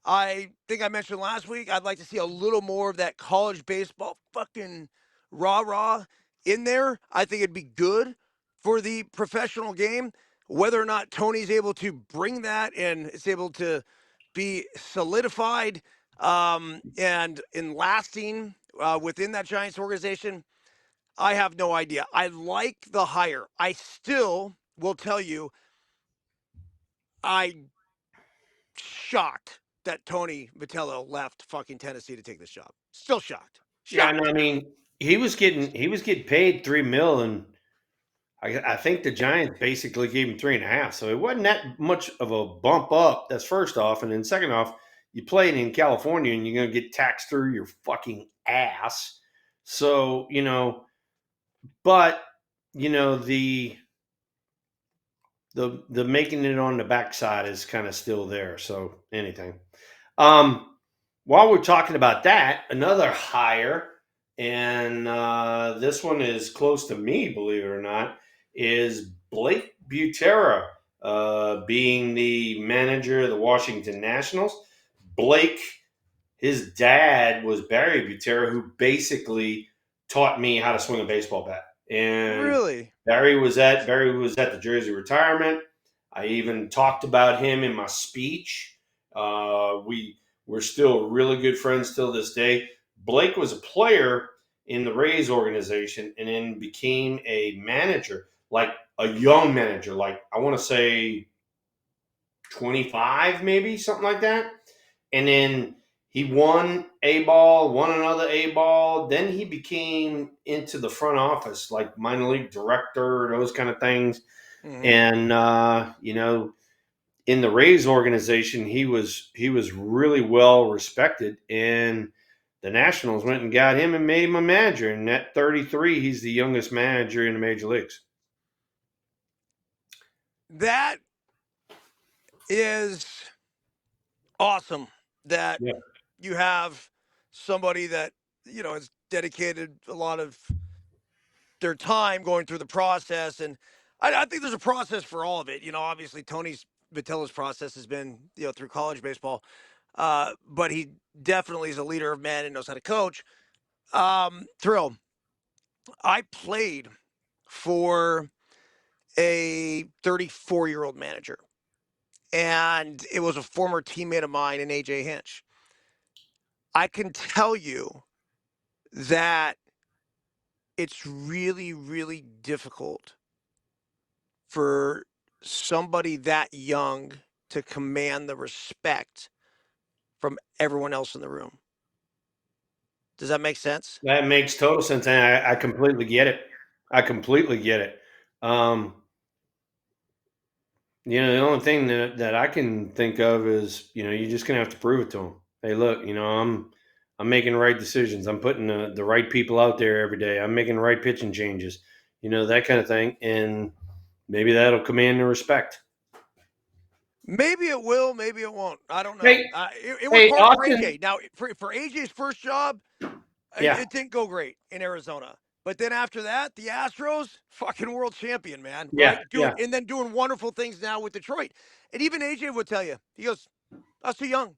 I think I mentioned last week, I'd like to see a little more of that college baseball fucking rah rah in there. I think it'd be good for the professional game. Whether or not Tony's able to bring that and is able to be solidified and in lasting within that Giants organization, I have no idea. I like the hire. I still will tell you, I shocked that Tony Vitello left fucking Tennessee to take this job. Still shocked. Yeah, and Shocked. I mean, he was getting paid $3 million, and I think the Giants basically gave him 3.5. So it wasn't that much of a bump up. That's first off, and then second off, you played in California, and you're gonna get taxed through your fucking ass. So but the making it on the backside is kind of still there. So anything. While we're talking about that, another hire, and this one is close to me, believe it or not, is Blake Butera, being the manager of the Washington Nationals. Blake, his dad was Barry Butera, who basically taught me how to swing a baseball bat. And Really? Barry was at the Jersey retirement. I even talked about him in my speech. We're still really good friends till this day. Blake was a player in the Rays organization and then became a manager, like a young manager, like I want to say 25, maybe something like that. And then he won A ball, won another A ball. Then he became into the front office, like minor league director, those kind of things. Mm-hmm. And in the Rays organization, he was really well respected, and the Nationals went and got him and made him a manager. And at 33, he's the youngest manager in the major leagues. That is awesome that Yeah, you have somebody that, has dedicated a lot of their time going through the process. And I think there's a process for all of it. Obviously Tony's Vitello's process has been, through college baseball. But he definitely is a leader of men and knows how to coach. Thrill. I played for a 34-year-old manager, and it was a former teammate of mine in AJ Hinch. I can tell you that it's really, really difficult for somebody that young to command the respect from everyone else in the room. Does that make sense? that makes total sense, and I completely get it. I completely get it. Um, the only thing that I can think of is, you're just gonna have to prove it to them. Hey, look, I'm making the right decisions. I'm putting the right people out there every day. I'm making the right pitching changes, that kind of thing, and maybe that'll command the respect. Maybe it will, maybe it won't. I don't know. Hey, It worked hey, hard for Austin. AJ. Now, for AJ's first job, Yeah, it didn't go great in Arizona. But then after that, the Astros, fucking world champion, man, yeah, right? yeah, Doing wonderful things now with Detroit. And even AJ would tell you, he goes, I was too young,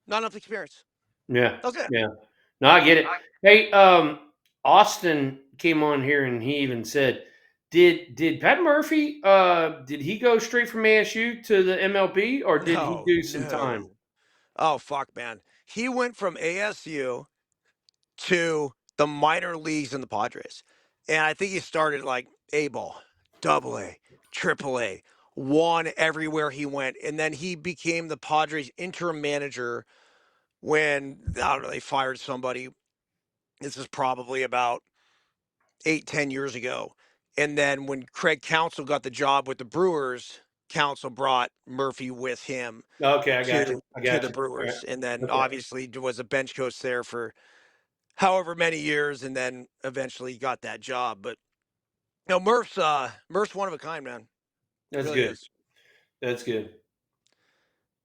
not enough experience. yeah, That was it. yeah. No, I get it. Hey, Austin came on here and he even said, "Did Pat Murphy? Did he go straight from ASU to the MLB, or did he No, do some time?" no. Oh, fuck, man. He went from ASU to the minor leagues in the Padres. And I think he started like A ball, double A, triple A, won everywhere he went. And then he became the Padres interim manager when, I don't know, they fired somebody. This is probably about 8, 10 years ago. And then when Craig Counsell got the job with the Brewers, Counsell brought Murphy with him Okay, I got you. to I to got the you. All right. Brewers. And then Okay. obviously was a bench coach there for however many years, and then eventually got that job. But Murph's one of a kind, man. That's Really good. is. That's good.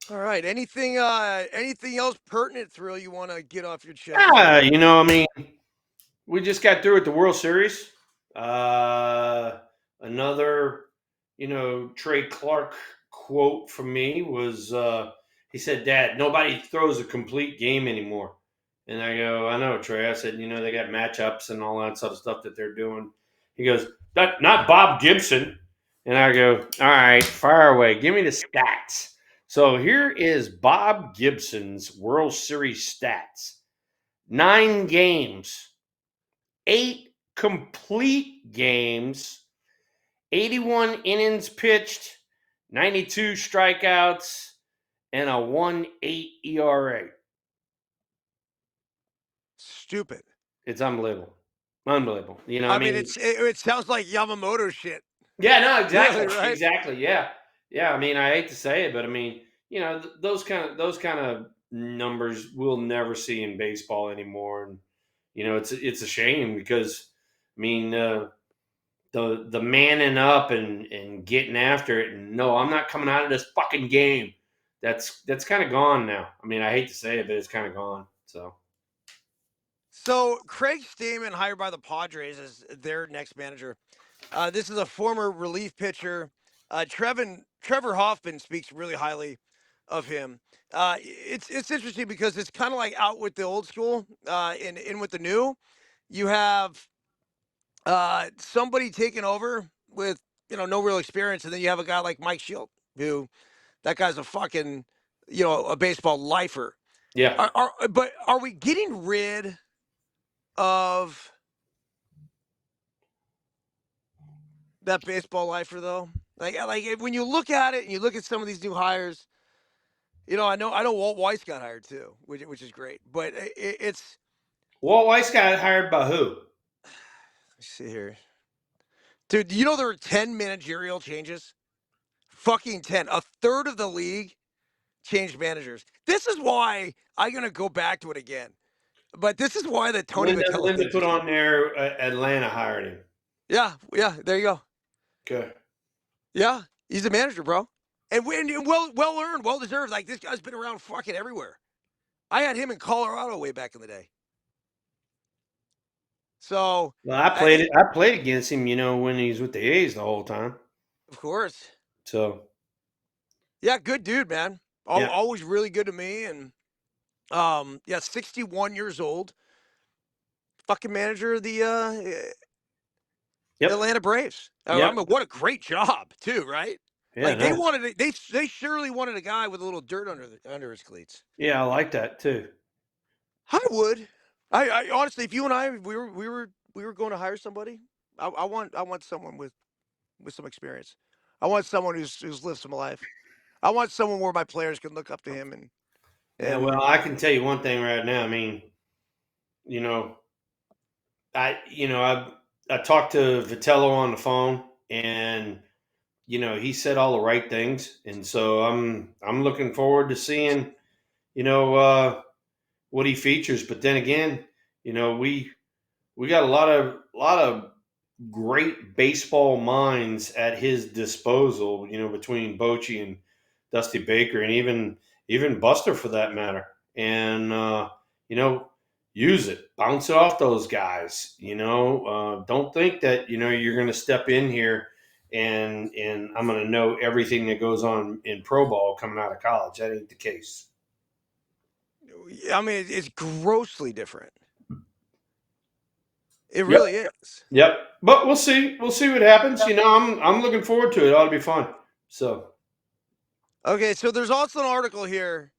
All right. Anything else pertinent, Thrill, you want to get off your chest here? I mean, we just got through with the World Series. Another, Trey Clark quote from me was, he said, "Dad, nobody throws a complete game anymore." And I go, "I know, Trey." I said, "They got matchups and all that sort of stuff that they're doing." He goes, "That not Bob Gibson." And I go, "All right, fire away. Give me the stats." So here is Bob Gibson's World Series stats: 9 games, 8 complete games, 81 innings pitched, 92 strikeouts, and a 1.8 ERA. Stupid. It's unbelievable. Unbelievable. You know, I I mean, mean, it sounds like Yamamoto shit. yeah, no, exactly. Really, right? Exactly. Yeah. Yeah. I mean, I hate to say it, but I mean, you know, those kind of numbers we'll never see in baseball anymore. And, you know, it's a shame because I mean, the manning up and getting after it and no, I'm not coming out of this fucking game. That's kind of gone now. I mean, I hate to say it, but it's kind of gone. So So Craig Stammen, hired by the Padres as their next manager. This is a former relief pitcher. Trevor Hoffman speaks really highly of him. It's interesting because it's kind of like out with the old school, in with the new. You have somebody taking over with no real experience, and then you have a guy like Mike Shield, who that guy's a fucking a baseball lifer. yeah. But are we getting rid of that baseball lifer though? When you look at it and you look at some of these new hires, I know Walt Weiss got hired too, which is great. But it's Walt Weiss got hired by who? let's see here, dude. You know there are 10 managerial changes. Fucking 10. A third of the league changed managers. This is why I'm gonna go back to it again. But this is why the Tony Vitello Linda thing's put just on there. Atlanta hired him. yeah. There you go. Okay. Yeah, he's a manager, bro, and well earned, well deserved. Like this guy's been around fucking everywhere. I had him in Colorado way back in the day. So, Well, I played it. I played against him. You know, when he was with the A's the whole time. of course, So yeah, good dude, man. yeah. Always really good to me, and yeah, 61 years old, fucking manager of the Yep. Atlanta Braves. I Yep. mean, what a great job too, right? Yeah. Like they No. wanted they surely wanted a guy with a little dirt under his cleats. Yeah, I like that too. I would. I honestly, if you and I we were going to hire somebody, I want someone with some experience. I want someone who's lived some life. I want someone where my players can look up to him Yeah. Well, and I can tell you one thing right now. I mean, you know, I talked to Vitello on the phone, and he said all the right things, and so I'm looking forward to seeing you know what he features. But then again, we got a lot of great baseball minds at his disposal. Between Bochy and Dusty Baker, and even Buster for that matter. And you know, use it, bounce it off those guys. Don't think that you're going to step in here and I'm going to know everything that goes on in pro ball coming out of college. That ain't the case. I mean it's grossly different. It Yep. really is. Yep. But we'll see. We'll see what happens. I'm looking forward to it. It ought to be fun. So Okay, so there's also an article here.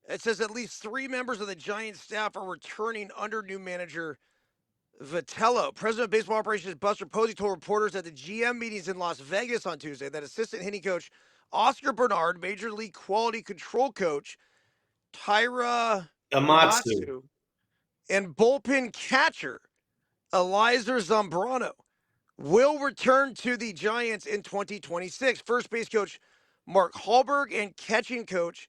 It says at least 3 members of the Giants staff are returning under new manager Vitello. President of Baseball Operations Buster Posey told reporters at the GM meetings in Las Vegas on Tuesday that assistant hitting coach Oscar Bernard, Major League Quality Control coach Tyra Amatsu. Amatsu, and bullpen catcher Elizer Zambrano will return to the Giants in 2026. First base coach Mark Hallberg and catching coach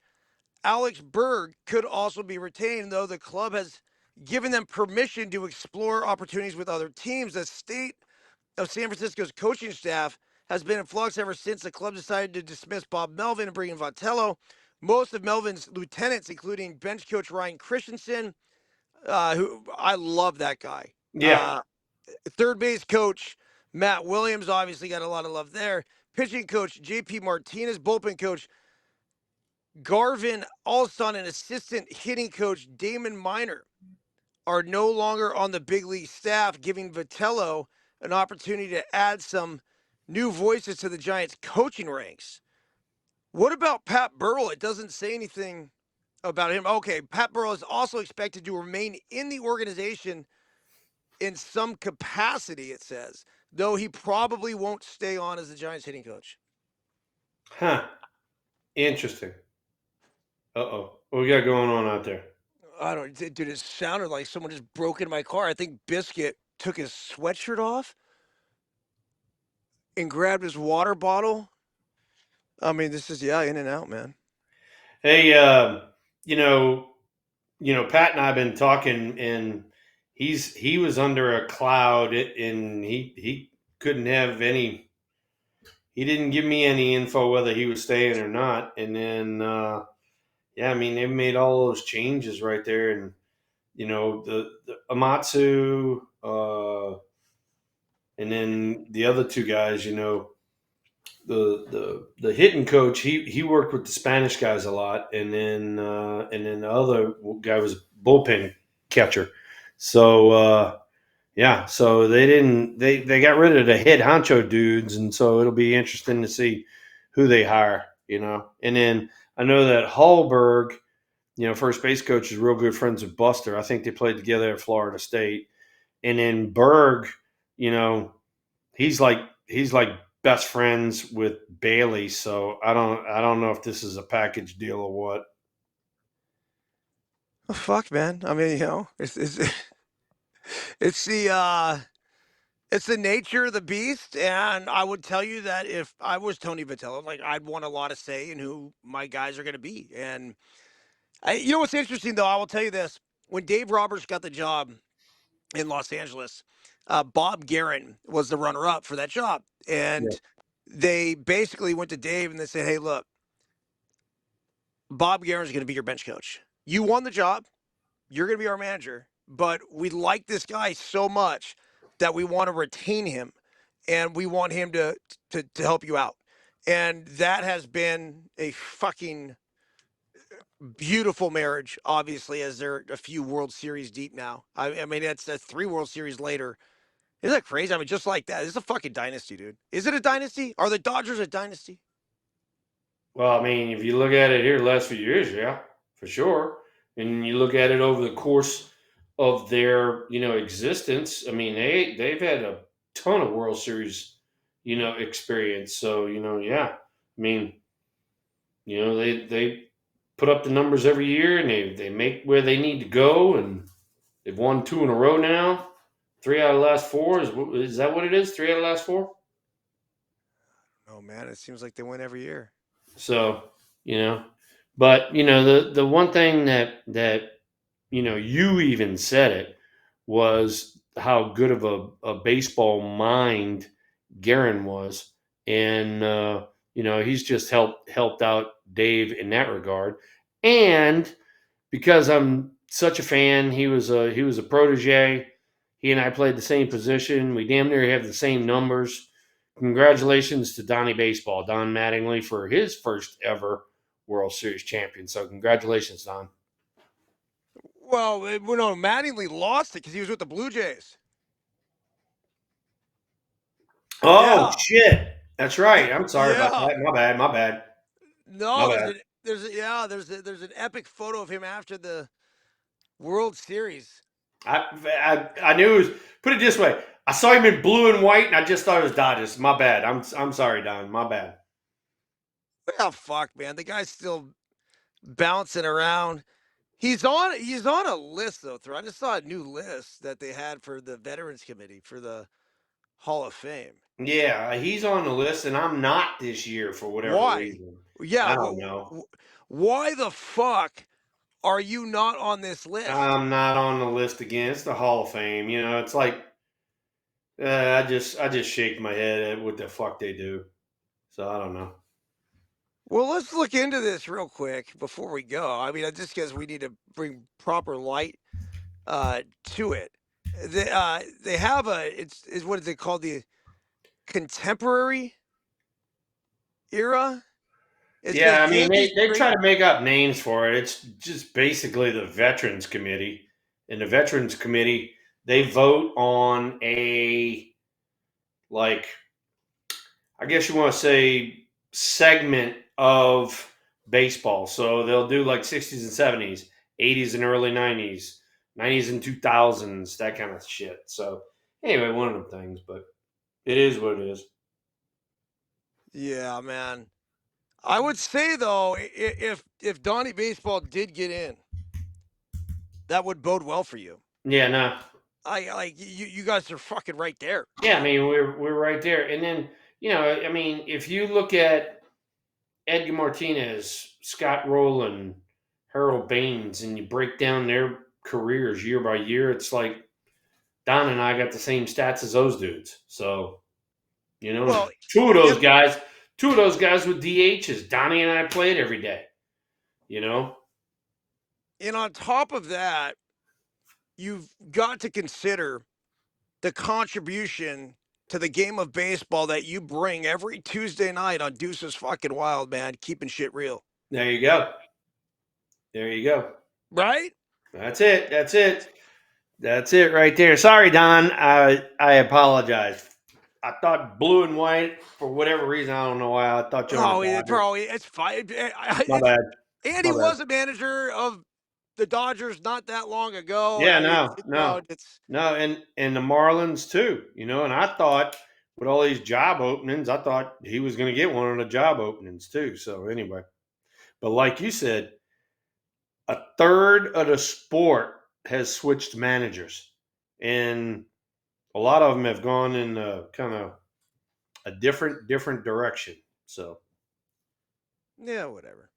Alex Berg could also be retained, though the club has given them permission to explore opportunities with other teams. The state of San Francisco's coaching staff has been in flux ever since the club decided to dismiss Bob Melvin and bring in Vitello. Most of Melvin's lieutenants, including bench coach Ryan Christensen, who I love that guy. Yeah. Third base coach Matt Williams obviously got a lot of love there. Pitching coach JP Martinez, bullpen coach Garvin Alston, and assistant hitting coach Damon Miner are no longer on the big league staff, giving Vitello an opportunity to add some new voices to the Giants' coaching ranks. What about Pat Burrell? It doesn't say anything about him. Okay, Pat Burrell is also expected to remain in the organization in some capacity, it says, though he probably won't stay on as the Giants hitting coach. Huh. Interesting. Uh-oh. What we got going on out there? I don't, dude. It sounded like someone just broke into my car. I think Biscuit took his sweatshirt off and grabbed his water bottle. I mean, this is in and out, man. Hey, you know, Pat and I have been talking, and he was under a cloud, and he couldn't have any. He didn't give me any info whether he was staying or not. And then, yeah, I mean, they made all those changes right there, and the Amatsu, and then the other two guys, the hitting coach, he worked with the Spanish guys a lot, and then the other guy was bullpen catcher. So yeah, so they got rid of the head honcho dudes, and so it'll be interesting to see who they hire. And then I know that Hallberg, first base coach, is real good friends with Buster. I think they played together at Florida State, and then Berg, you know, he's like best friends with Bailey. So I don't know if this is a package deal or what. Oh, fuck, man. I mean, it's it's the nature of the beast, and I would tell you that if I was Tony Vitello, like I'd want a lot of say in who my guys are going to be. And you know what's interesting though? I will tell you this: when Dave Roberts got the job in Los Angeles, Bob Guerin was the runner-up for that job, Yeah. and they basically went to Dave and they said, "Hey, look, Bob Guerin's going to be your bench coach. You won the job. You're going to be our manager, but we like this guy so much that we want to retain him, and we want him to help you out." And that has been a fucking beautiful marriage, obviously, as they're a few World Series deep now. I mean, it's 3 World Series later. Isn't that crazy? I mean, just like that. It's a fucking dynasty, dude. Is it a dynasty? Are the Dodgers a dynasty? Well, I mean, if you look at it here the last few years, yeah, for sure. And you look at it over the course of their, existence. I mean, they've had a ton of World Series, experience. So, yeah. I mean, they put up the numbers every year, and they make where they need to go, and they've won two in a row now. Three out of the last four is that what it is? Three out of the last four. Oh man, it seems like they win every year. So, you know, but the one thing that you even said it was how good of a baseball mind Guerin was, and he's just helped out Dave in that regard, and because I'm such a fan, he was a protege. He and I played the same position. We damn near have the same numbers. Congratulations to Donnie Baseball, Don Mattingly, for his first ever World Series champion. So congratulations, Don. Well, no, Mattingly lost it because he was with the Blue Jays. Oh Yeah, shit. That's right. I'm sorry about yeah. that. My bad. My bad. My No, bad. there's an epic photo of him after the World Series. I knew it was. Put it this way. I saw him in blue and white, and I just thought it was Dodgers. My bad. I'm sorry, Don. My bad. Oh fuck, man, the guy's still bouncing around. He's on a list though. Through I just saw a new list that they had for the Veterans Committee for the Hall of Fame. Yeah, he's on the list, and I'm not this year for whatever Why? reason. Yeah, I don't know. why the fuck are you not on this list? I'm not on the list again. It's the Hall of Fame. It's like I just shake my head at what the fuck they do. So I don't know. Well, let's look into this real quick before we go. I mean, just because we need to bring proper light to it. They have it's is what is it called, the contemporary era? It says Yeah, I mean Yankees they great. try to make up names for it. It's just basically the Veterans Committee, and the Veterans Committee they vote on a like I guess you want to say segment of baseball. So they'll do like 60s and 70s, 80s and early 90s, 90s and 2000s, that kind of shit. So anyway, one of them things, but it is what it is. Yeah, man. I would say though, if Donnie Baseball did get in, that would bode well for you. Yeah, no. I like you guys are fucking right there. Yeah, I mean we're right there. And then, I mean, if you look at Edgar Martinez, Scott Rowland, Harold Baines, and you break down their careers year by year, it's like Don and I got the same stats as those dudes. So, Well, two of those and guys, two of those guys with DHs. Donnie and I played every day. You know? and on top of that, you've got to consider the contribution to the game of baseball that you bring every Tuesday night on Deuces fucking Wild, man, keeping shit real. There you go. There you go. Right? That's it. That's it. That's it right there. Sorry, Don. I apologize. I thought blue and white for whatever reason. I don't know why. I thought you were on Oh, the Dodgers. bro, it's fine. My bad. Andy My bad. was a manager of the Dodgers not that long ago. Yeah, no, no, It's no, and the Marlins too. And I thought with all these job openings, I thought he was going to get one of the job openings too. So anyway, but like you said, a third of the sport has switched managers, and a lot of them have gone in kind of a different direction. So yeah, whatever.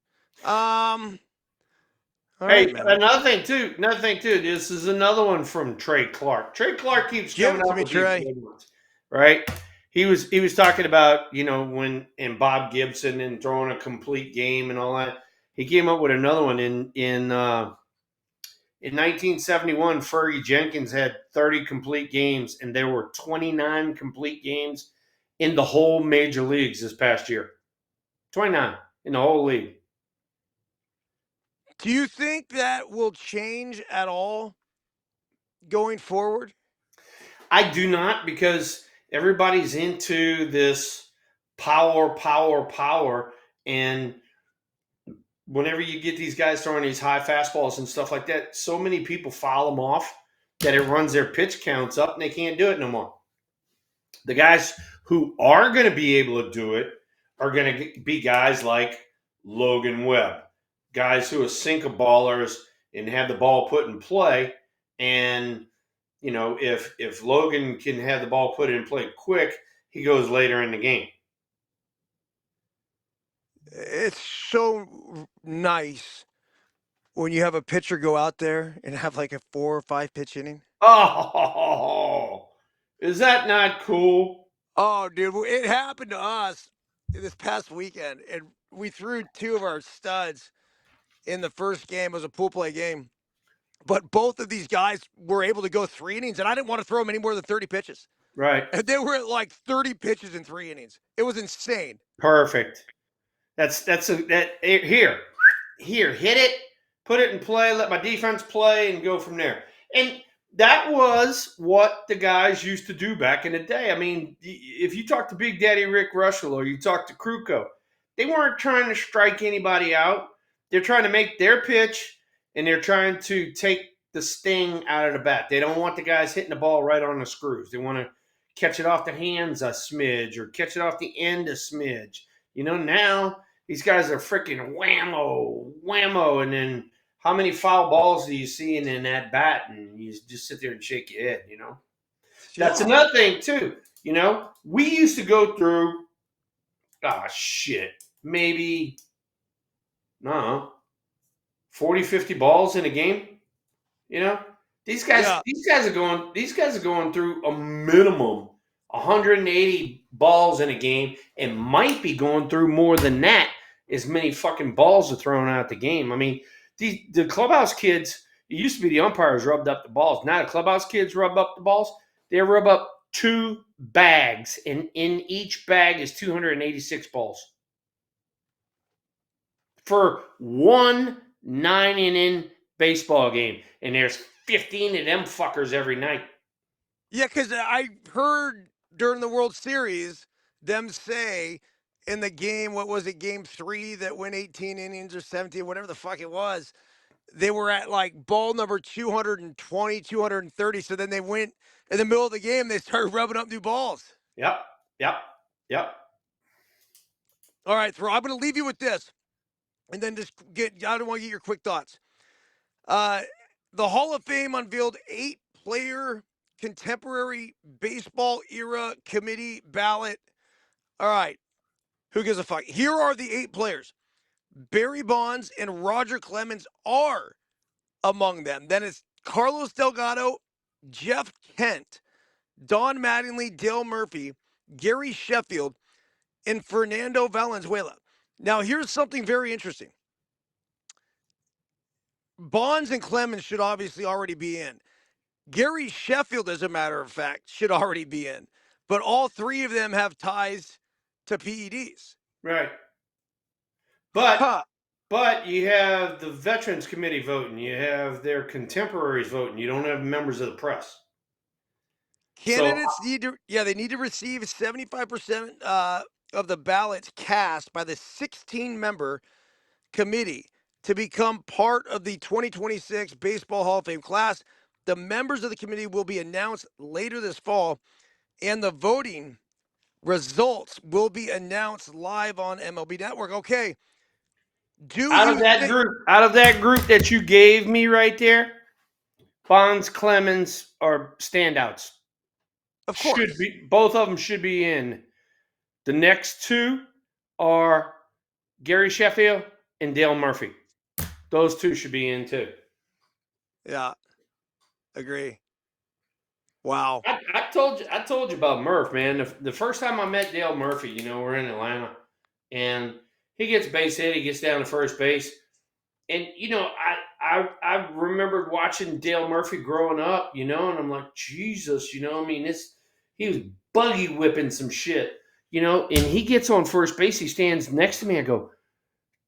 All right, hey, man. another thing too. This is another one from Trey Clark. Trey Clark keeps Give coming it to up me, with these Trey. good ones, right? He was talking about when and Bob Gibson and throwing a complete game and all that. He came up with another one in 1971. Fergie Jenkins had 30 complete games, and there were 29 complete games in the whole major leagues this past year. 29 in the whole league. Do you think that will change at all going forward? I do not, because everybody's into this power, power, power. And whenever you get these guys throwing these high fastballs and stuff like that, so many people foul them off that it runs their pitch counts up and they can't do it no more. The guys who are going to be able to do it are going to be guys like Logan Webb, guys who are sinker ballers and have the ball put in play. And if Logan can have the ball put in play quick, he goes later in the game. It's so nice when you have a pitcher go out there and have like a 4 or 5 pitch inning. Oh, is that not cool? Oh, dude, it happened to us this past weekend, and we threw 2 of our studs in the first game. It was a pool play game, but both of these guys were able to go 3 innings, and I didn't want to throw them any more than 30 pitches. Right. And they were at like 30 pitches in 3 innings. It was insane. Perfect. Here, hit it, put it in play, let my defense play, and go from there. And that was what the guys used to do back in the day. I mean, if you talk to Big Daddy Rick Russell or you talk to Kruko, they weren't trying to strike anybody out. They're trying to make their pitch, and they're trying to take the sting out of the bat. They don't want the guys hitting the ball right on the screws. They want to catch it off the hands a smidge or catch it off the end a smidge. Now these guys are freaking whammo, and then how many foul balls do you see in that bat, and you just sit there and shake your head. That's Yeah. another thing too. We used to go through, maybe, no, 40, 50 balls in a game. These guys, Yeah. these guys are going through a minimum 180 balls in a game, and might be going through more than that. As many fucking balls are thrown out the game. I mean, the clubhouse kids. It used to be the umpires rubbed up the balls. Now the clubhouse kids rub up the balls. They rub up 2 bags, and in each bag is 286 balls for one 9-inning baseball game, and there's 15 of them fuckers every night. Yeah, because I heard during the World Series them say in the game, what was it, game 3 that went 18 innings or 17, whatever the fuck it was, they were at like ball number 220, 230. So then they went in the middle of the game, they started rubbing up new balls. Yep. All right, Throw. I'm going to leave you with this, and then just I don't want to get your quick thoughts. Uh, the Hall of Fame unveiled 8-player contemporary baseball era committee ballot. All right, who gives a fuck? Here are the 8 players. Barry Bonds and Roger Clemens are among them. Then it's Carlos Delgado, Jeff Kent, Don Mattingly, Dale Murphy, Gary Sheffield, and Fernando Valenzuela. Now, here's something very interesting. Bonds and Clemens should obviously already be in. Gary Sheffield, as a matter of fact, should already be in. But all 3 of them have ties to PEDs. Right. But Huh. but you have the Veterans Committee voting. You have their contemporaries voting. You don't have members of the press. So Candidates need to, they need to receive 75% of the ballots cast by the 16-member committee to become part of the 2026 Baseball Hall of Fame class. The members of the committee will be announced later this fall, and the voting results will be announced live on MLB Network. Okay. Do out you of that think? group that you gave me right there, Bonds, Clemens are standouts. Of Should course. be both of them should be in. The next 2 are Gary Sheffield and Dale Murphy. Those 2 should be in too. Yeah. Agree. Wow. I told you about Murph, man. The first time I met Dale Murphy, we're in Atlanta, and he gets base hit. He gets down to first base, and I remembered watching Dale Murphy growing up, and I'm like, Jesus, I mean, he was buggy whipping some shit, and he gets on first base. He stands next to me. I go,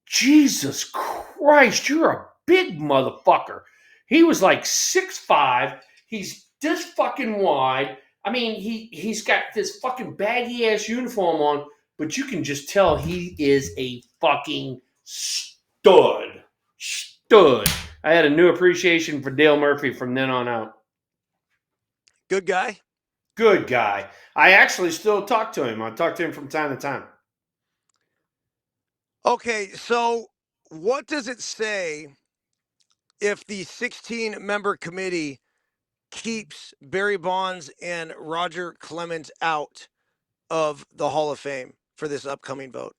Jesus Christ, you're a big motherfucker. He was like 6'5". He's this fucking wide. I mean, he's got this fucking baggy ass uniform on, but you can just tell he is a fucking stud. Stud. I had a new appreciation for Dale Murphy from then on out. Good guy. Good guy. I actually still talk to him. I talk to him from time to time. Okay, so what does it say if the 16-member committee keeps Barry Bonds and Roger Clemens out of the Hall of Fame for this upcoming vote?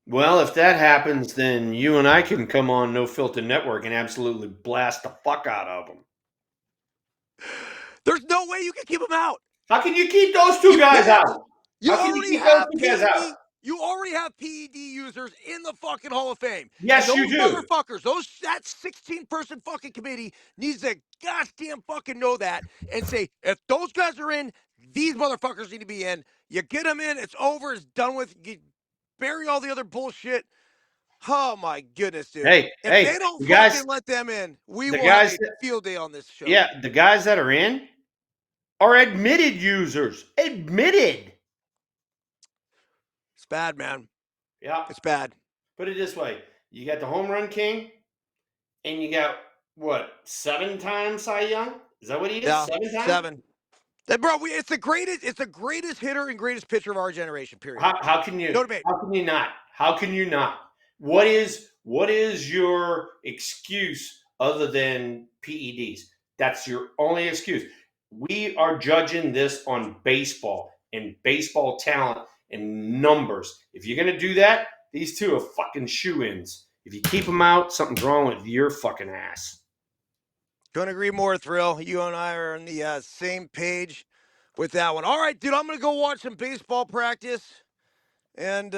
Well, if that happens, then you and I can come on No Filter Network and absolutely blast the fuck out of them. There's no way you can keep them out. How can you keep those 2 You guys can't. out? You How can you already keep those have 2 guys out? PED. You already have PED users in the fucking Hall of Fame. And Yes, you those do. motherfuckers, that 16-person fucking committee needs to goddamn fucking know that and say, if those guys are in, these motherfuckers need to be in. You get them in, it's over, it's done with. You bury all the other bullshit. Oh my goodness, dude. Hey, If they don't the guys, fucking let them in, we the will have guys, a field day on this show. yeah, the guys that are in are admitted users. Admitted. It's bad, man. Yeah. It's bad. Put it this way: you got the home run king, and you got what 7 times Cy Young? Is that what he is? Yeah, 7 times? 7. Bro, it's the greatest. It's the greatest hitter and greatest pitcher of our generation. Period. How can you? No debate. How can you not? How can you not? What is your excuse other than PEDs? That's your only excuse. We are judging this on baseball and baseball talent and numbers. If you're gonna do that, these 2 are fucking shoe-ins. If you keep them out, something's wrong with your fucking ass. Couldn't agree more, Thrill. You and I are on the same page with that one. All right, dude. I'm gonna go watch some baseball practice. And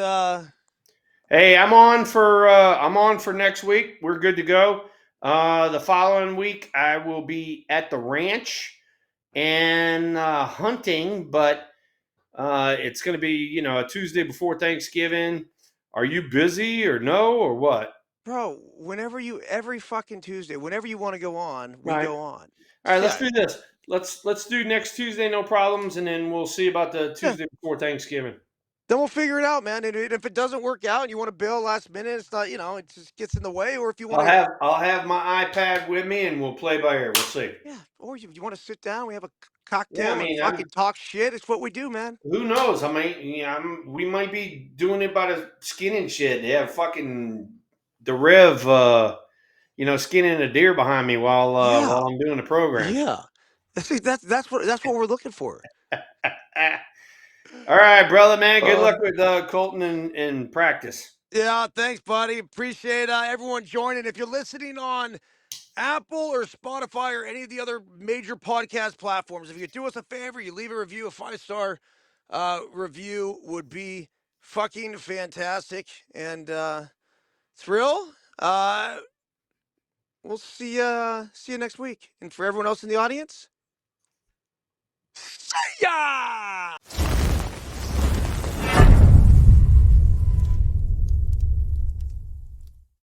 Hey, I'm on for next week. We're good to go. The following week, I will be at the ranch and hunting, but it's going to be a Tuesday before Thanksgiving. Are you busy or no or what? bro, every fucking Tuesday, whenever you want to go on, we Right. go on. All right. Let's Yeah, do this. Let's do next Tuesday, no problems, and then we'll see about the yeah. Tuesday before Thanksgiving. Then we'll figure it out, man. And if it doesn't work out and you want to bail last minute, it's not, it just gets in the way. Or if you want I'll have my iPad with me, and we'll play by ear. We'll see. yeah, or you want to sit down, we have a Yeah, I cocktail and mean, fucking talk shit. It's what we do, man. who knows? I mean, we might be doing it by the skin and shit. They have fucking the Rev, skinning a deer behind me Yeah, while I'm doing the program. yeah. See, that's what we're looking for. All right, brother, man. Good Uh, luck with Colton in practice. yeah, thanks, buddy. Appreciate everyone joining. If you're listening on Apple or Spotify or any of the other major podcast platforms, if you could do us a favor, you leave a review, a 5-star review would be fucking fantastic. And Thrill, we'll see you next week. And for everyone else in the audience, see ya!